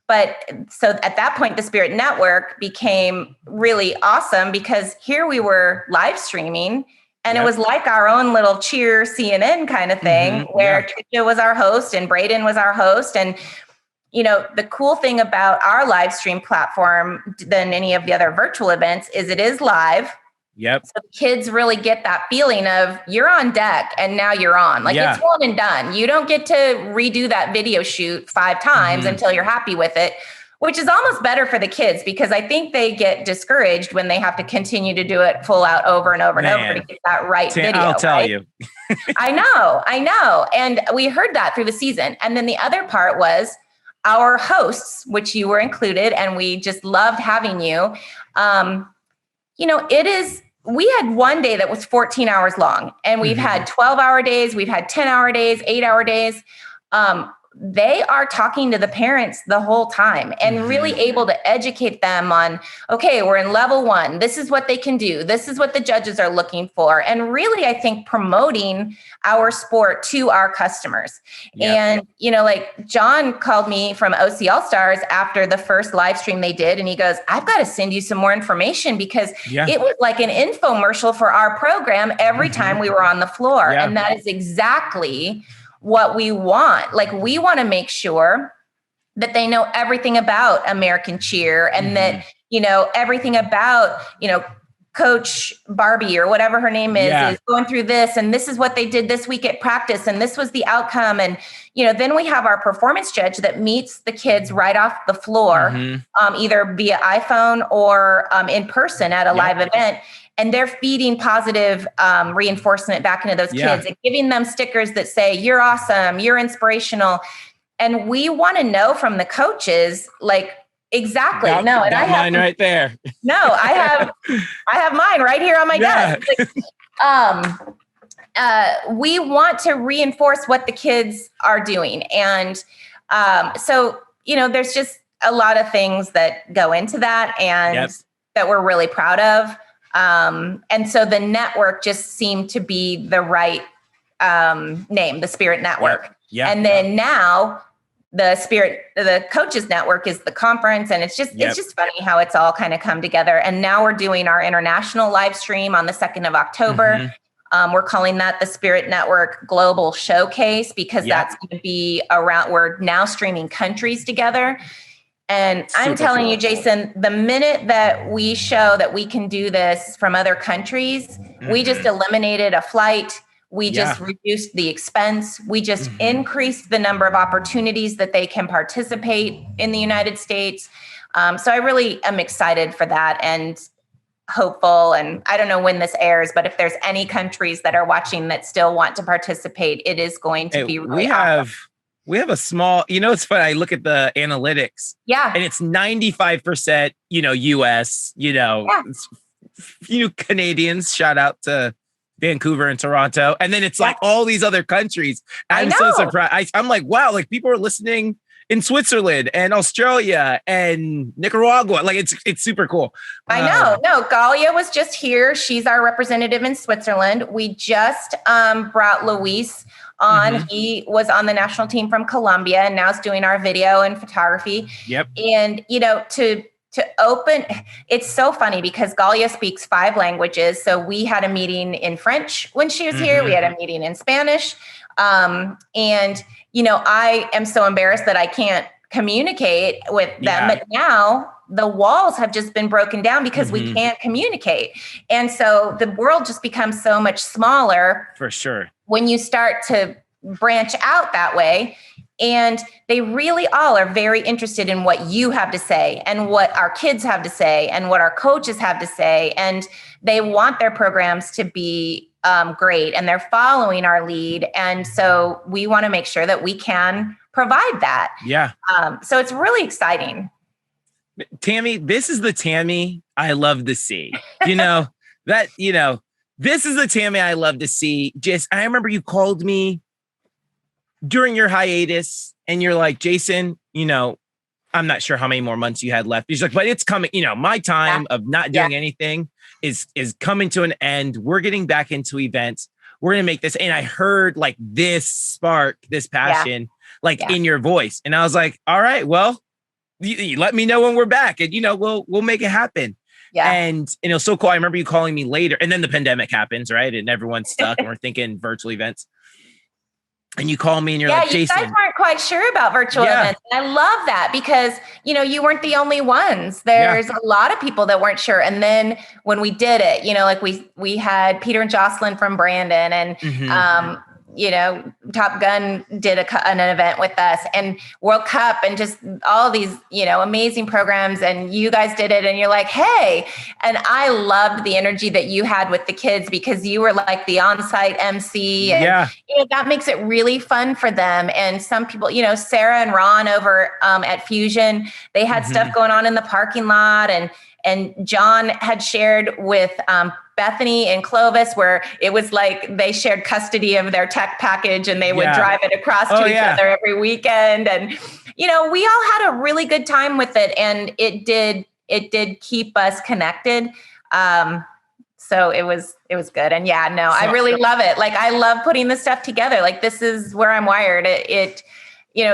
S3: But so at that point, the Spirit Network became really awesome because here we were live streaming, and it was like our own little cheer CNN kind of thing where Trisha was our host and Braden was our host. And, the cool thing about our live stream platform than any of the other virtual events is it is live.
S1: Yep.
S3: So kids really get that feeling of you're on deck and now you're on. Like it's one and done. You don't get to redo that video shoot 5 times until you're happy with it, which is almost better for the kids because I think they get discouraged when they have to continue to do it full out over and over and over to get that right video.
S1: I'll tell you.
S3: I know. And we heard that through the season. And then the other part was our hosts, which you were included, and we just loved having you. We had one day that was 14 hours long, and we've had 12-hour days. We've had 10-hour days, 8-hour days. They are talking to the parents the whole time and really able to educate them on, okay, we're in level 1. This is what they can do. This is what the judges are looking for. And really, I think promoting our sport to our customers. And, like John called me from OC All Stars after the first live stream they did. And he goes, I've got to send you some more information because it was like an infomercial for our program every time we were on the floor. And that is exactly what we want. Like we want to make sure that they know everything about American cheer and that, everything about, Coach Barbie or whatever her name is going through this. And this is what they did this week at practice. And this was the outcome. And, then we have our performance judge that meets the kids right off the floor, either via iPhone or in person at a live event. And they're feeding positive reinforcement back into those kids and giving them stickers that say, you're awesome, you're inspirational. And we want to know from the coaches, like, exactly.
S1: I have mine right there.
S3: No, I have mine right here on my desk. Like, we want to reinforce what the kids are doing. And so, there's just a lot of things that go into that and that we're really proud of. And so the network just seemed to be the right name, the Spirit Network. And then now the Coaches Network is the conference, and it's just funny how it's all kind of come together. And now we're doing our international live stream on the 2nd of October. We're calling that the Spirit Network Global Showcase because that's going to be around, we're now streaming countries together. And I'm telling you, Jason, the minute that we show that we can do this from other countries, we just eliminated a flight. We just reduced the expense. We just increased the number of opportunities that they can participate in the United States. So I really am excited for that and hopeful. And I don't know when this airs, but if there's any countries that are watching that still want to participate, it is going to be really awesome.
S1: We have a small, it's funny. I look at the analytics. And it's 95%, US, Canadians, shout out to Vancouver and Toronto. And then it's like all these other countries. I'm so surprised. I'm like, wow, like people are listening in Switzerland and Australia and Nicaragua. Like it's super cool.
S3: I know. No, Galia was just here. She's our representative in Switzerland. We just brought Luis on. He was on the national team from Colombia and now is doing our video and photography. And, to open, it's so funny because Galia speaks 5 languages. So we had a meeting in French when she was here. We had a meeting in Spanish. And, I am so embarrassed that I can't communicate with them. But now the walls have just been broken down because we can't communicate. And so the world just becomes so much smaller.
S1: For sure.
S3: When you start to branch out that way. And they really all are very interested in what you have to say and what our kids have to say and what our coaches have to say. And they want their programs to be great, and they're following our lead. And so we want to make sure that we can provide that. So it's really exciting.
S1: Tammy, this is the Tammy I love to see. This is the Tammy I love to see. I remember you called me during your hiatus and you're like, Jason, I'm not sure how many more months you had left. He's like, but it's coming, my time of not doing anything is coming to an end. We're getting back into events. We're going to make this. And I heard like this spark, this passion, in your voice. And I was like, all right, well, you let me know when we're back and, we'll make it happen. And it was so cool. I remember you calling me later and then the pandemic happens, right? And everyone's stuck and we're thinking virtual events. And you call me and you're like, Jason. You guys
S3: weren't quite sure about virtual events. And I love that because, you weren't the only ones. There's a lot of people that weren't sure. And then when we did it, like we had Peter and Jocelyn from Brandon and, Top Gun did an event with us and World Cup and just all these, amazing programs. And you guys did it and you're like, hey, and I loved the energy that you had with the kids because you were like the on-site MC and that makes it really fun for them. And some people, Sarah and Ron over at Fusion, they had stuff going on in the parking lot and John had shared with Bethany and Clovis, where it was like they shared custody of their tech package and they would drive it across to each other every weekend. And, we all had a really good time with it. And it did keep us connected. So it was good. And I really love it. Like, I love putting this stuff together. Like, this is where I'm wired.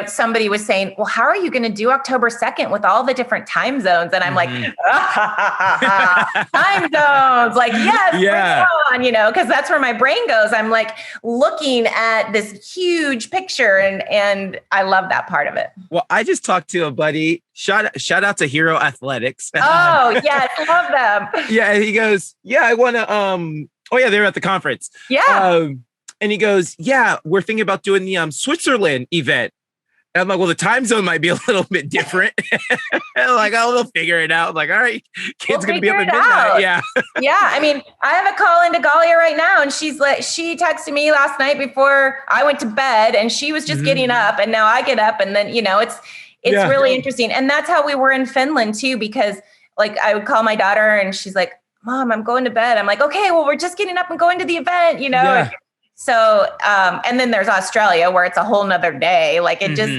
S3: Somebody was saying, well, how are you going to do October 2nd with all the different time zones? And I'm like, time zones, like, yes, bring it on, because that's where my brain goes. I'm like looking at this huge picture and I love that part of it.
S1: Well, I just talked to a buddy, shout out to Hero Athletics.
S3: Oh, yes, love them.
S1: He goes, I want to, they were at the conference. And he goes, we're thinking about doing the Switzerland event. And I'm like, well, the time zone might be a little bit different. Like, we'll figure it out. I'm like, all right, kids going to be up at midnight.
S3: I mean, I have a call into Galia right now. And she texted me last night before I went to bed and she was just getting up and now I get up and then, it's really interesting. And that's how we were in Finland too, because like I would call my daughter and she's like, Mom, I'm going to bed. I'm like, okay, well, we're just getting up and going to the event, So, and then there's Australia where it's a whole nother day. Like it just,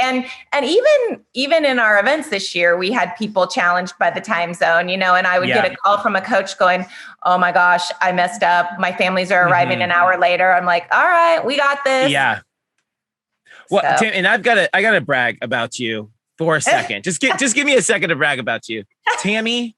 S3: and even in our events this year, we had people challenged by the time zone, and I would get a call from a coach going, "Oh my gosh, I messed up. My families are arriving an hour later." I'm like, "All right, we got this."
S1: Yeah. Well, so. Tim, and I gotta brag about you for a second. just give me a second to brag about you. Tammy,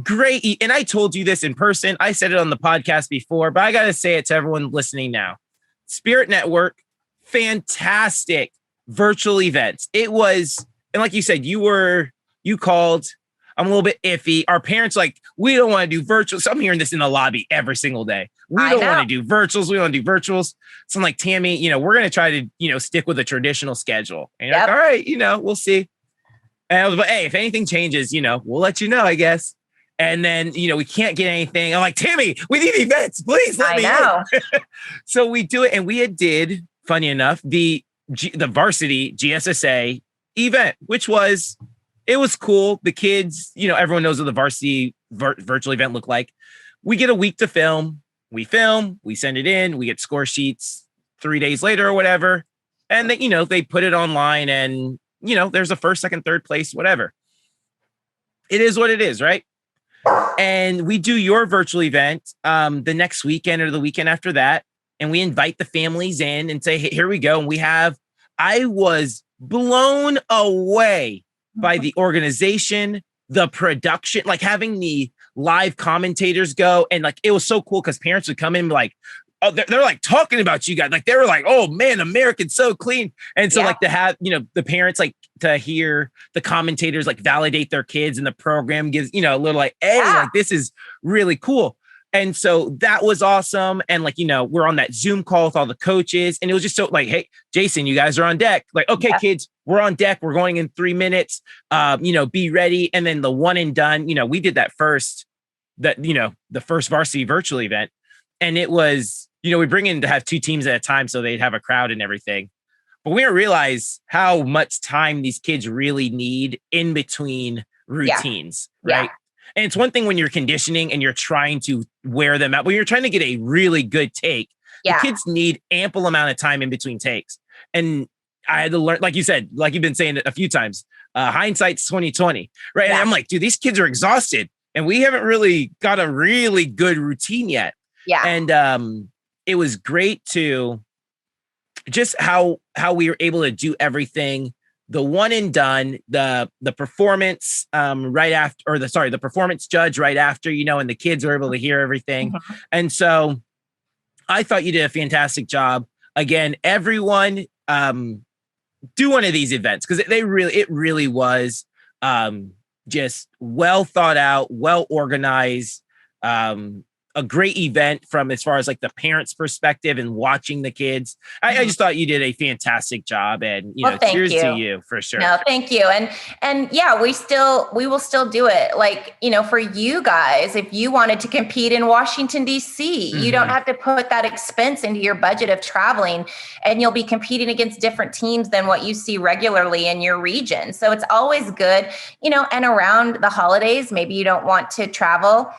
S1: great. And I told you this in person. I said it on the podcast before, but I got to say it to everyone listening now. Spirit Network, fantastic virtual events. It was, and like you said, you called, I'm a little bit iffy. Our parents we don't want to do virtual. So I'm hearing this in the lobby every single day. We don't want to do virtuals. We don't want to do virtuals. So I'm like, Tammy, we're going to try to, stick with a traditional schedule. And you're like, all right, we'll see. And I was like, hey, if anything changes, we'll let you know, I guess. And then, we can't get anything. I'm like, Tammy, we need events. Please let me know. So we do it. And we did, funny enough, the Varsity GSSA event, which was cool. The kids, everyone knows what the Varsity virtual event looked like. We get a week to film. We film, we send it in, we get score sheets 3 days later or whatever. And then, they put it online and, there's a first, second, third place, whatever. It is what it is, right? And we do your virtual event the next weekend or the weekend after that. And we invite the families in and say, hey, here we go. And I was blown away by the organization, the production, having the live commentators go. And it was so cool because parents would come in oh, they're talking about you guys. They were like, oh man, American's so clean. And so to have, the parents to hear the commentators validate their kids and the program gives, a little hey, this is really cool. And so that was awesome. And we're on that Zoom call with all the coaches. And it was just so hey, Jason, you guys are on deck. Okay, kids, we're on deck. We're going in 3 minutes. Be ready. And then the one and done, we did that first, the first varsity virtual event. And it was, we bring in to have 2 teams at a time so they'd have a crowd and everything. But we didn't realize how much time these kids really need in between routines, right? Yeah. And it's one thing when you're conditioning and you're trying to wear them out, when you're trying to get a really good take, the kids need ample amount of time in between takes. And I had to learn, like you said, like you've been saying a few times, hindsight's 20/20, right? Yeah. And I'm like, dude, these kids are exhausted and we haven't really got a really good routine yet. Yeah. And it was great to just how we were able to do everything. The one and done, the performance right after, or the performance judge right after, and the kids were able to hear everything. Mm-hmm. And so I thought you did a fantastic job. Again, everyone do one of these events because it really was just well thought out, well organized, a great event from as far as the parents' perspective and watching the kids. I just thought you did a fantastic job, and cheers to you for sure.
S3: No, thank you. And yeah, we will still do it. For you guys, if you wanted to compete in Washington, DC, you don't have to put that expense into your budget of traveling, and you'll be competing against different teams than what you see regularly in your region. So it's always good, and around the holidays, maybe you don't want to travel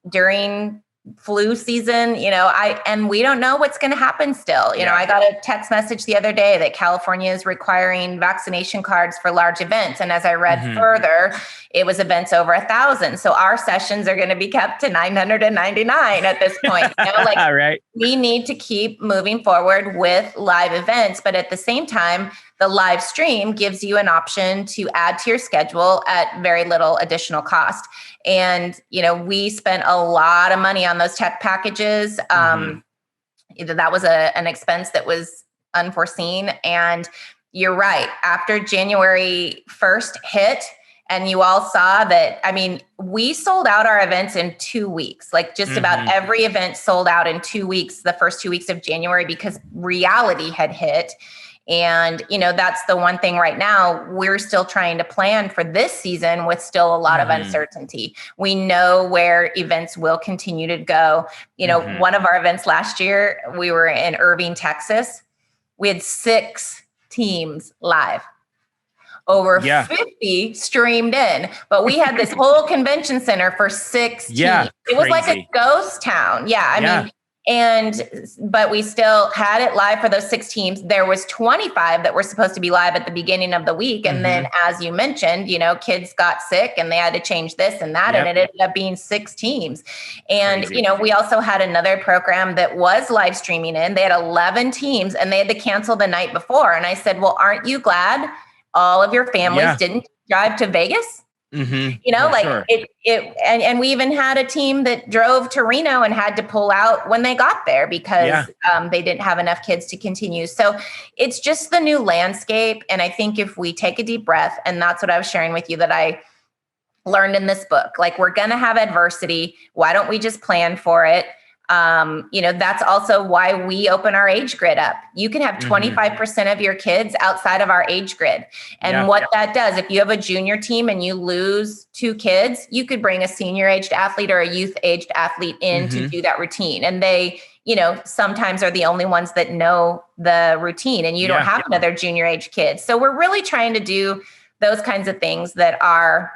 S3: during flu season, and we don't know what's going to happen still. I got a text message the other day that California is requiring vaccination cards for large events. And as I read further, it was events over 1,000. So our sessions are going to be kept to 999 at this point.
S1: Right.
S3: We need to keep moving forward with live events, but at the same time, the live stream gives you an option to add to your schedule at very little additional cost. And, we spent a lot of money on those tech packages. That was an expense that was unforeseen. And you're right. After January 1st hit, and you all saw that, we sold out our events in 2 weeks, just about every event sold out in 2 weeks, the first 2 weeks of January, because reality had hit. And, that's the one thing right now, we're still trying to plan for this season with still a lot of uncertainty. We know where events will continue to go. One of our events last year, we were in Irving, Texas. We had 6 teams live. Over 50 streamed in, but we had this whole convention center for 6 teams. It was like a ghost town. Yeah. I mean, But we still had it live for those 6 teams. There was 25 that were supposed to be live at the beginning of the week. And then, as you mentioned, kids got sick and they had to change this and that. And it ended up being 6 teams. And,
S1: Crazy.
S3: we also had another program that was live streaming in. They had 11 teams and they had to cancel the night before. And I said, well, aren't you glad all of your families didn't drive to Vegas?
S1: Sure.
S3: And we even had a team that drove to Reno and had to pull out when they got there because they didn't have enough kids to continue. So it's just the new landscape. And I think if we take a deep breath, and that's what I was sharing with you that I learned in this book, like we're going to have adversity. Why don't we just plan for it? That's also why we open our age grid up. You can have 25% of your kids outside of our age grid. And what that does, if you have a junior team and you lose 2 kids, you could bring a senior aged athlete or a youth aged athlete in to do that routine. And they, sometimes are the only ones that know the routine and you don't have another junior age kid. So we're really trying to do those kinds of things that are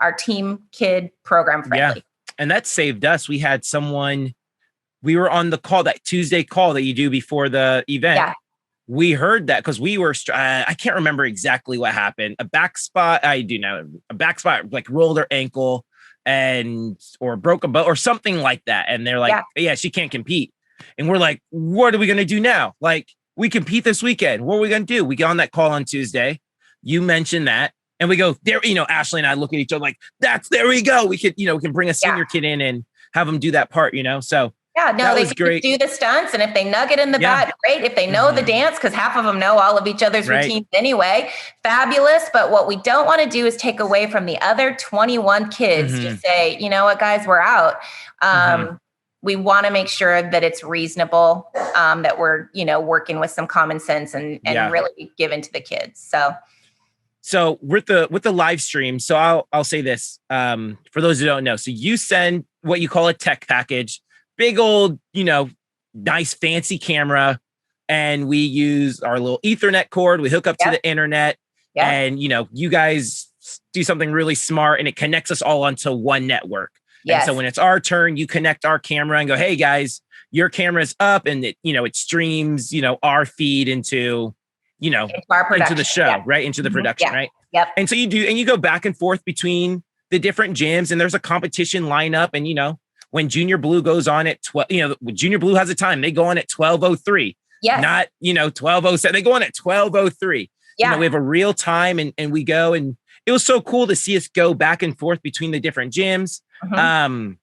S3: our team kid program friendly.
S1: And that saved us. We had someone, we were on the call, that Tuesday call that you do before the event.
S3: Yeah.
S1: We heard that because we were, I can't remember exactly what happened. A back spot, I do know, a back spot, like rolled her ankle or broke a bone or something like that. And they're like, yeah, she can't compete. And we're like, what are we going to do now? Like, we compete this weekend. What are we going to do? We get on that call on Tuesday. You mentioned that. And we go there, Ashley and I look at each other like, there we go. We could, we can bring a senior kid in and have them do that part, So
S3: they can do the stunts. And if they nug it in the bat, great. If they know the dance, because half of them know all of each other's routines anyway, fabulous. But what we don't want to do is take away from the other 21 kids to say, you know what, guys, we're out. We want to make sure that it's reasonable, that we're, working with some common sense and really given to the kids.
S1: So with the live stream, so I'll say this for those who don't know. So you send what you call a tech package, big old, nice fancy camera, and we use our little Ethernet cord. We hook up to the internet, and you guys do something really smart, and it connects us all onto one network. And so when it's our turn, you connect our camera and go, hey guys, your camera's up, and it streams our feed into into the show, right? Into the production, right?
S3: Yep.
S1: And so you go back and forth between the different gyms, and there's a competition lineup. And, when Junior Blue goes on at 12, when Junior Blue has a time, they go on at 12:03.
S3: Yes.
S1: Not, 12:07. They go on at 12:03.
S3: Yeah.
S1: We have a real time and we go, and it was so cool to see us go back and forth between the different gyms. And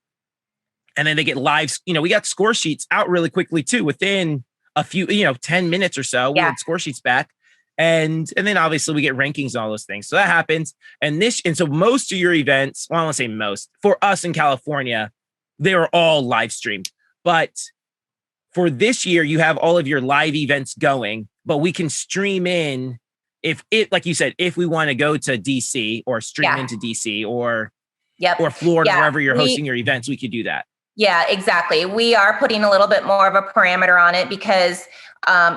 S1: then they get live, we got score sheets out really quickly too, within a few, 10 minutes or so. We had score sheets back. And then obviously we get rankings and all those things. So that happens. And so most of your events, well, I won't say most, for us in California, they were all live streamed. But for this year, you have all of your live events going, but we can stream in like you said, if we want to go to DC or stream into DC or Florida, wherever you're hosting your events, we could do that.
S3: Yeah, exactly. We are putting a little bit more of a parameter on it because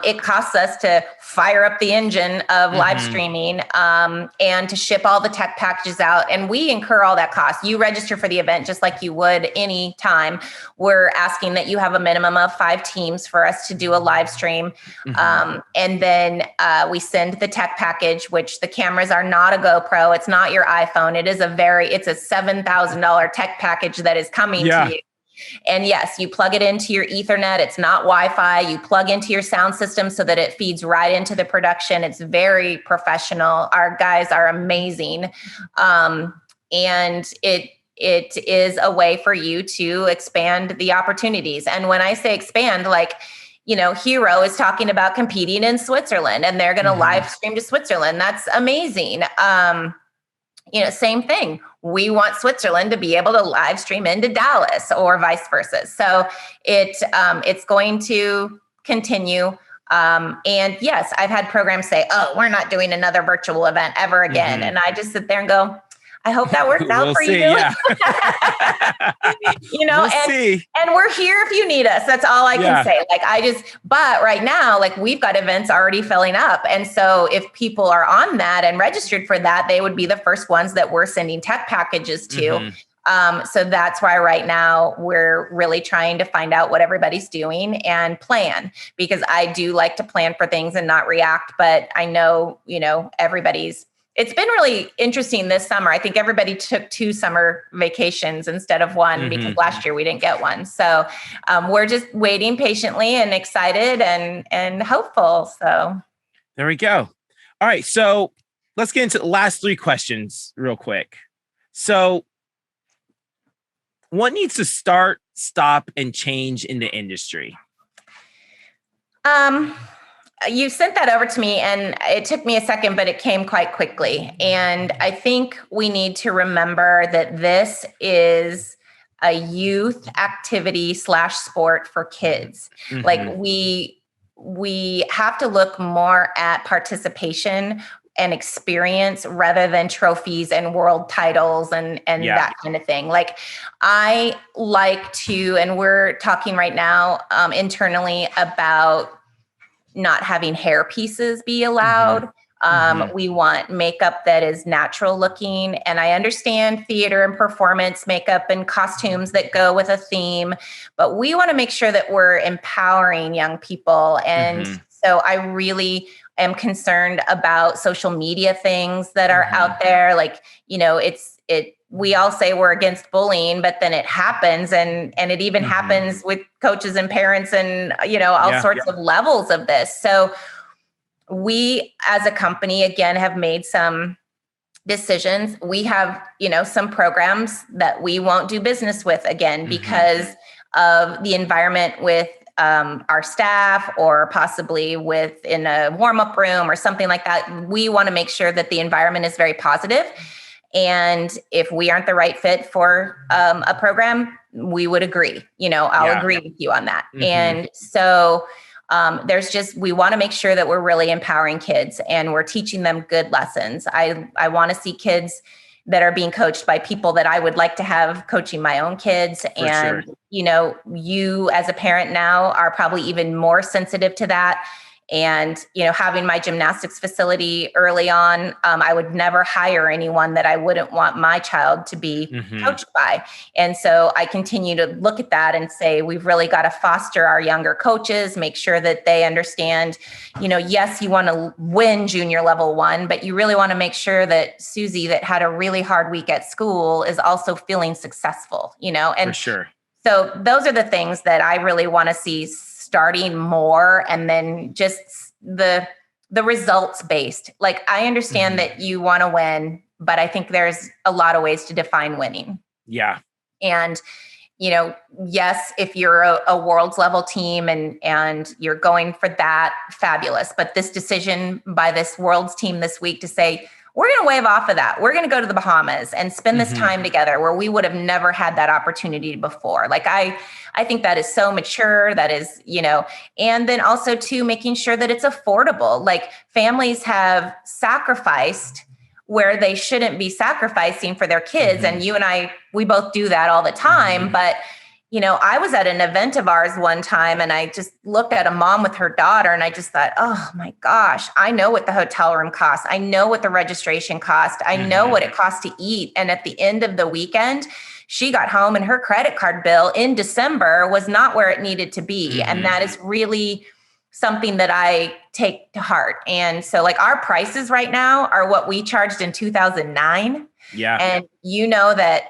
S3: it costs us to fire up the engine of live streaming and to ship all the tech packages out. And we incur all that cost. You register for the event just like you would any time. We're asking that you have a minimum of 5 teams for us to do a live stream. And then we send the tech package, which the cameras are not a GoPro. It's not your iPhone. It's a $7,000 tech package that is coming to you. And yes, you plug it into your Ethernet. It's not Wi-Fi. You plug into your sound system so that it feeds right into the production. It's very professional. Our guys are amazing. And it is a way for you to expand the opportunities. And when I say expand, like, Hero is talking about competing in Switzerland and they're going to live stream to Switzerland. That's amazing. Same thing. We want Switzerland to be able to live stream into Dallas or vice versa. So it's going to continue. And yes, I've had programs say, oh, we're not doing another virtual event ever again. And I just sit there and go, I hope that works out for you.
S1: Yeah.
S3: And we're here if you need us. That's all I can say. But right now, we've got events already filling up. And so if people are on that and registered for that, they would be the first ones that we're sending tech packages to. So that's why right now we're really trying to find out what everybody's doing and plan, because I do like to plan for things and not react. But I know, it's been really interesting this summer. I think everybody took 2 summer vacations instead of one because last year we didn't get one. So we're just waiting patiently and excited and hopeful. So
S1: there we go. All right. So let's get into the last 3 questions real quick. So what needs to start, stop, and change in the industry?
S3: You sent that over to me and it took me a second, but it came quite quickly. And I think we need to remember that this is a youth activity / sport for kids. Like we have to look more at participation and experience rather than trophies and world titles and that kind of thing. Like I like to, and we're talking right now internally about not having hair pieces be allowed. We want makeup that is natural looking. And I understand theater and performance makeup and costumes that go with a theme, but we want to make sure that we're empowering young people. And so I really am concerned about social media things that are out there. Like, we all say we're against bullying, but then it happens. And it even happens with coaches and parents and, all sorts of levels of this. So we, as a company, again, have made some decisions. We have, some programs that we won't do business with again, because of the environment with our staff or possibly within a warm-up room or something like that. We want to make sure that the environment is very positive. And if we aren't the right fit for a program, we would agree. I'll agree with you on that. And so we want to make sure that we're really empowering kids and we're teaching them good lessons. I want to see kids that are being coached by people that I would like to have coaching my own kids. You as a parent now are probably even more sensitive to that. And, having my gymnastics facility early on, I would never hire anyone that I wouldn't want my child to be coached by. And so I continue to look at that and say, we've really got to foster our younger coaches, make sure that they understand, yes, you want to win junior level 1, but you really want to make sure that Susie, that had a really hard week at school, is also feeling successful, and
S1: for sure.
S3: So those are the things that I really want to see starting more, and then just the results based. Like I understand that you want to win, but I think there's a lot of ways to define winning.
S1: Yeah.
S3: And, yes, if you're a world's level team and you're going for that, fabulous. But this decision by this world's team this week to say, we're going to wave off of that. We're going to go to the Bahamas and spend this time together where we would have never had that opportunity before. Like I think that is so mature. That is, and then also too, making sure that it's affordable. Like families have sacrificed where they shouldn't be sacrificing for their kids. And you and I, we both do that all the time. But I was at an event of ours one time and I just looked at a mom with her daughter and I just thought, oh my gosh, I know what the hotel room costs. I know what the registration cost. I know what it costs to eat. And at the end of the weekend, she got home and her credit card bill in December was not where it needed to be. And that is really something that I take to heart. And so like our prices right now are what we charged in 2009.
S1: Yeah.
S3: And that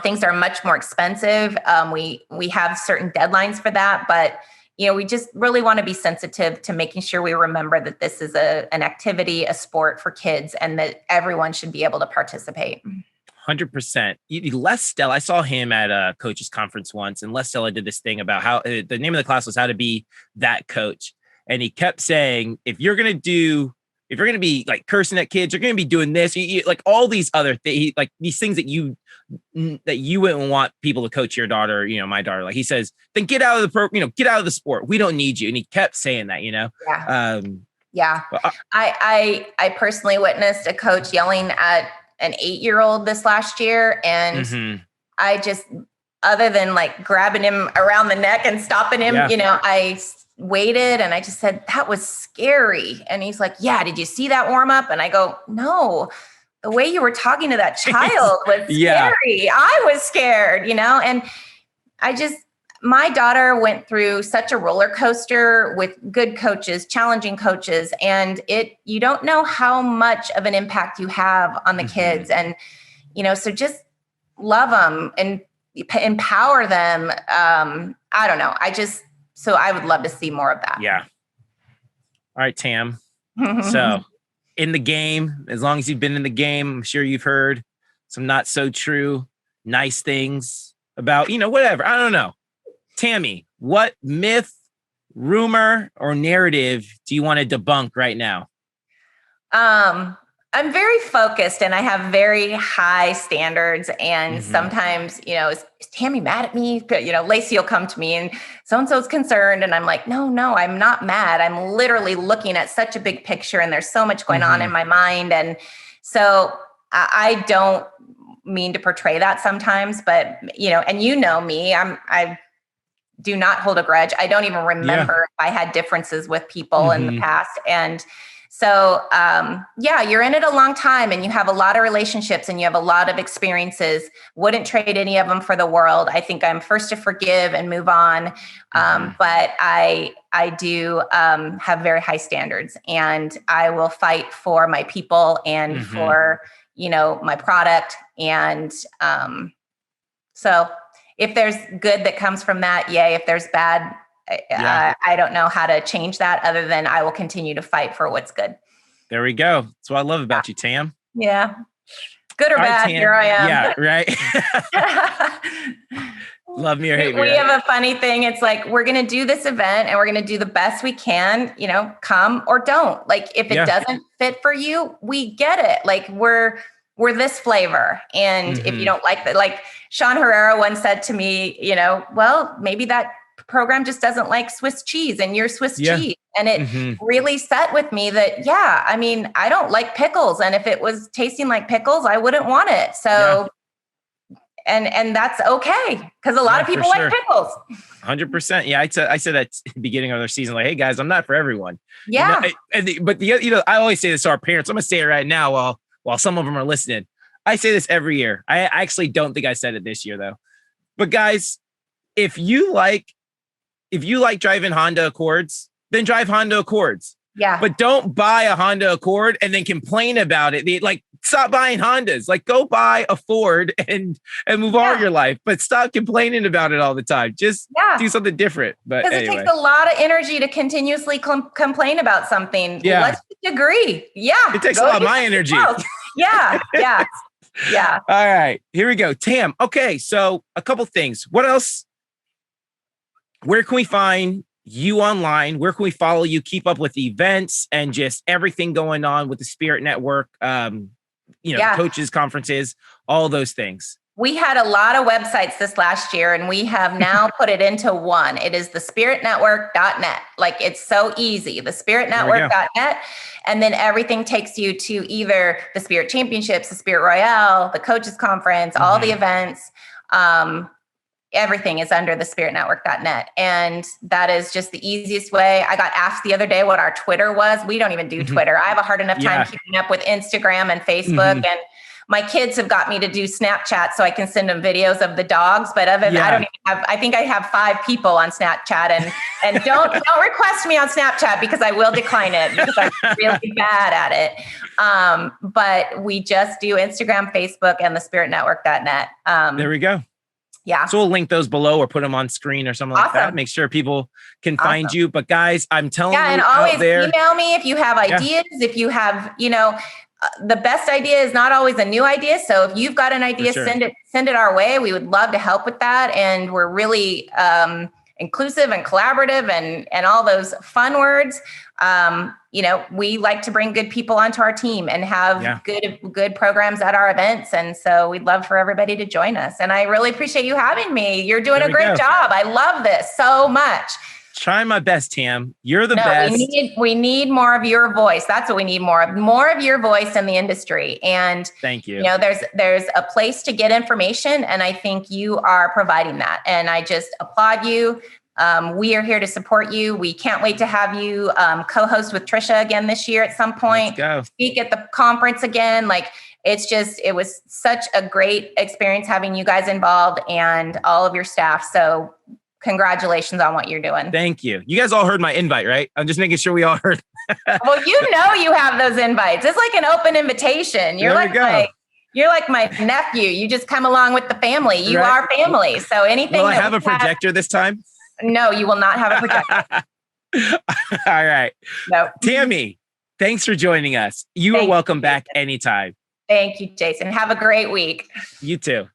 S3: things are much more expensive. We have certain deadlines for that, but we just really want to be sensitive to making sure we remember that this is an activity, a sport for kids, and that everyone should be able to participate.
S1: 100%. Les Stella, I saw him at a coaches conference once, and Les Stella did this thing about how the name of the class was how to be that coach. And he kept saying, if you're going to be like cursing at kids, you're going to be doing this, like all these other things, like these things that you wouldn't want people to coach your daughter, my daughter, like he says, then get out of the get out of the sport. We don't need you. And he kept saying that,
S3: Yeah. I personally witnessed a coach yelling at an 8-year-old this last year. And I just, other than like grabbing him around the neck and stopping him, I waited and I just said, that was scary. And he's like, yeah, did you see that warm up? And I go, no, the way you were talking to that child was scary. I was scared, and my daughter went through such a roller coaster with good coaches, challenging coaches, and you don't know how much of an impact you have on the kids. And, so just love them and empower them. I don't know. So I would love to see more of that.
S1: Yeah. All right, Tam. So in the game, as long as you've been in the game, I'm sure you've heard some not so true, nice things about, whatever. I don't know. Tammy, what myth, rumor, or narrative do you want to debunk right now?
S3: I'm very focused and I have very high standards. And sometimes, is Tammy mad at me? Lacey will come to me and so-and-so's concerned. And I'm like, no, I'm not mad. I'm literally looking at such a big picture and there's so much going on in my mind. And so I don't mean to portray that sometimes, but, and me, I do not hold a grudge. I don't even remember if I had differences with people in the past. And so, you're in it a long time and you have a lot of relationships and you have a lot of experiences. Wouldn't trade any of them for the world. I think I'm first to forgive and move on. But I do have very high standards and I will fight for my people and for, my product. And so if there's good that comes from that, yay. If there's bad, I don't know how to change that other than I will continue to fight for what's good.
S1: There we go. That's what I love about you, Tam.
S3: Yeah. Good or bad, here I am.
S1: Yeah, right. Love me or hate me.
S3: We have a funny thing. It's like, we're going to do this event and we're going to do the best we can, come or don't. Like, if it doesn't fit for you, we get it. Like, we're this flavor. And if you don't like that, like Sean Herrera once said to me, well, maybe that program just doesn't like Swiss cheese and you're Swiss cheese. And it really set with me that, I don't like pickles. And if it was tasting like pickles, I wouldn't want it. So, and that's okay. Cause a lot of people like pickles.
S1: 100%. Yeah. I said at the beginning of their season, like, hey guys, I'm not for everyone.
S3: Yeah.
S1: I always say this to our parents. I'm going to say it right now while some of them are listening. I say this every year. I actually don't think I said it this year though. But guys, if you like driving Honda Accords, then drive Honda Accords.
S3: Yeah.
S1: But don't buy a Honda Accord and then complain about it. Like, stop buying Hondas. Like, go buy a Ford and move on with your life. But stop complaining about it all the time. Just do something different. But
S3: because it takes a lot of energy to continuously complain about something.
S1: Yeah.
S3: Let's just agree. Yeah.
S1: It takes a lot of my energy.
S3: Yeah. All
S1: right. Here we go. Tam. Okay. So a couple things. What else? Where can we find you online? Where can we follow you, keep up with events and just everything going on with the Spirit Network, coaches, conferences, all those things?
S3: We had a lot of websites this last year and we have now put it into one. It is thespiritnetwork.net. Like, it's so easy, thespiritnetwork.net. And then everything takes you to either the Spirit Championships, the Spirit Royale, the Coaches Conference, all the events. Everything is under thespiritnetwork.net. And that is just the easiest way. I got asked the other day what our Twitter was. We don't even do Twitter. I have a hard enough time keeping up with Instagram and Facebook. And my kids have got me to do Snapchat so I can send them videos of the dogs. But I don't even have, I think I have 5 people on Snapchat and don't request me on Snapchat because I will decline it because I'm really bad at it. But we just do Instagram, Facebook, and thespiritnetwork.net.
S1: There we go.
S3: Yeah.
S1: So we'll link those below or put them on screen or something like that. Make sure people can find you. But guys, I'm telling you
S3: and always email me if you have ideas, if you have, the best idea is not always a new idea. So if you've got an idea, send it our way. We would love to help with that. And we're really inclusive and collaborative and all those fun words. We like to bring good people onto our team and have good programs at our events. And so we'd love for everybody to join us. And I really appreciate you having me. You're doing a great job. I love this so much.
S1: Trying my best, Tam. You're the best.
S3: We need more of your voice. That's what we need more of your voice in the industry. And
S1: thank you.
S3: There's a place to get information. And I think you are providing that. And I just applaud you. We are here to support you. We can't wait to have you co-host with Trisha again this year at some point.
S1: Let's go.
S3: Speak at the conference again. Like, it was such a great experience having you guys involved and all of your staff. So congratulations on what you're doing.
S1: Thank you. You guys all heard my invite, right? I'm just making sure we all heard.
S3: Well, you have those invites. It's like an open invitation. You're like my nephew. You just come along with the family. You are family. So anything.
S1: Will I have a projector this time?
S3: No, you will not have a projector.
S1: All right.
S3: No.
S1: Tammy, thanks for joining us. You are welcome back anytime.
S3: Thank you, Jason. Have a great week.
S1: You too.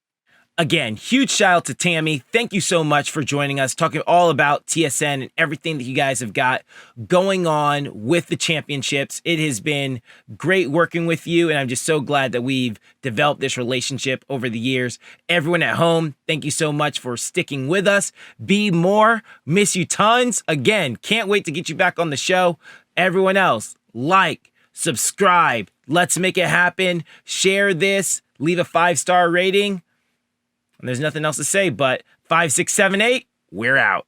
S1: Again, huge shout out to Tammy. Thank you so much for joining us, talking all about TSN and everything that you guys have got going on with the championships. It has been great working with you, and I'm just so glad that we've developed this relationship over the years. Everyone at home, thank you so much for sticking with us. Be more. Miss you tons. Again, can't wait to get you back on the show. Everyone else, like, subscribe. Let's make it happen. Share this. Leave a 5-star rating. And there's nothing else to say but 5, 6, 7, 8. We're out.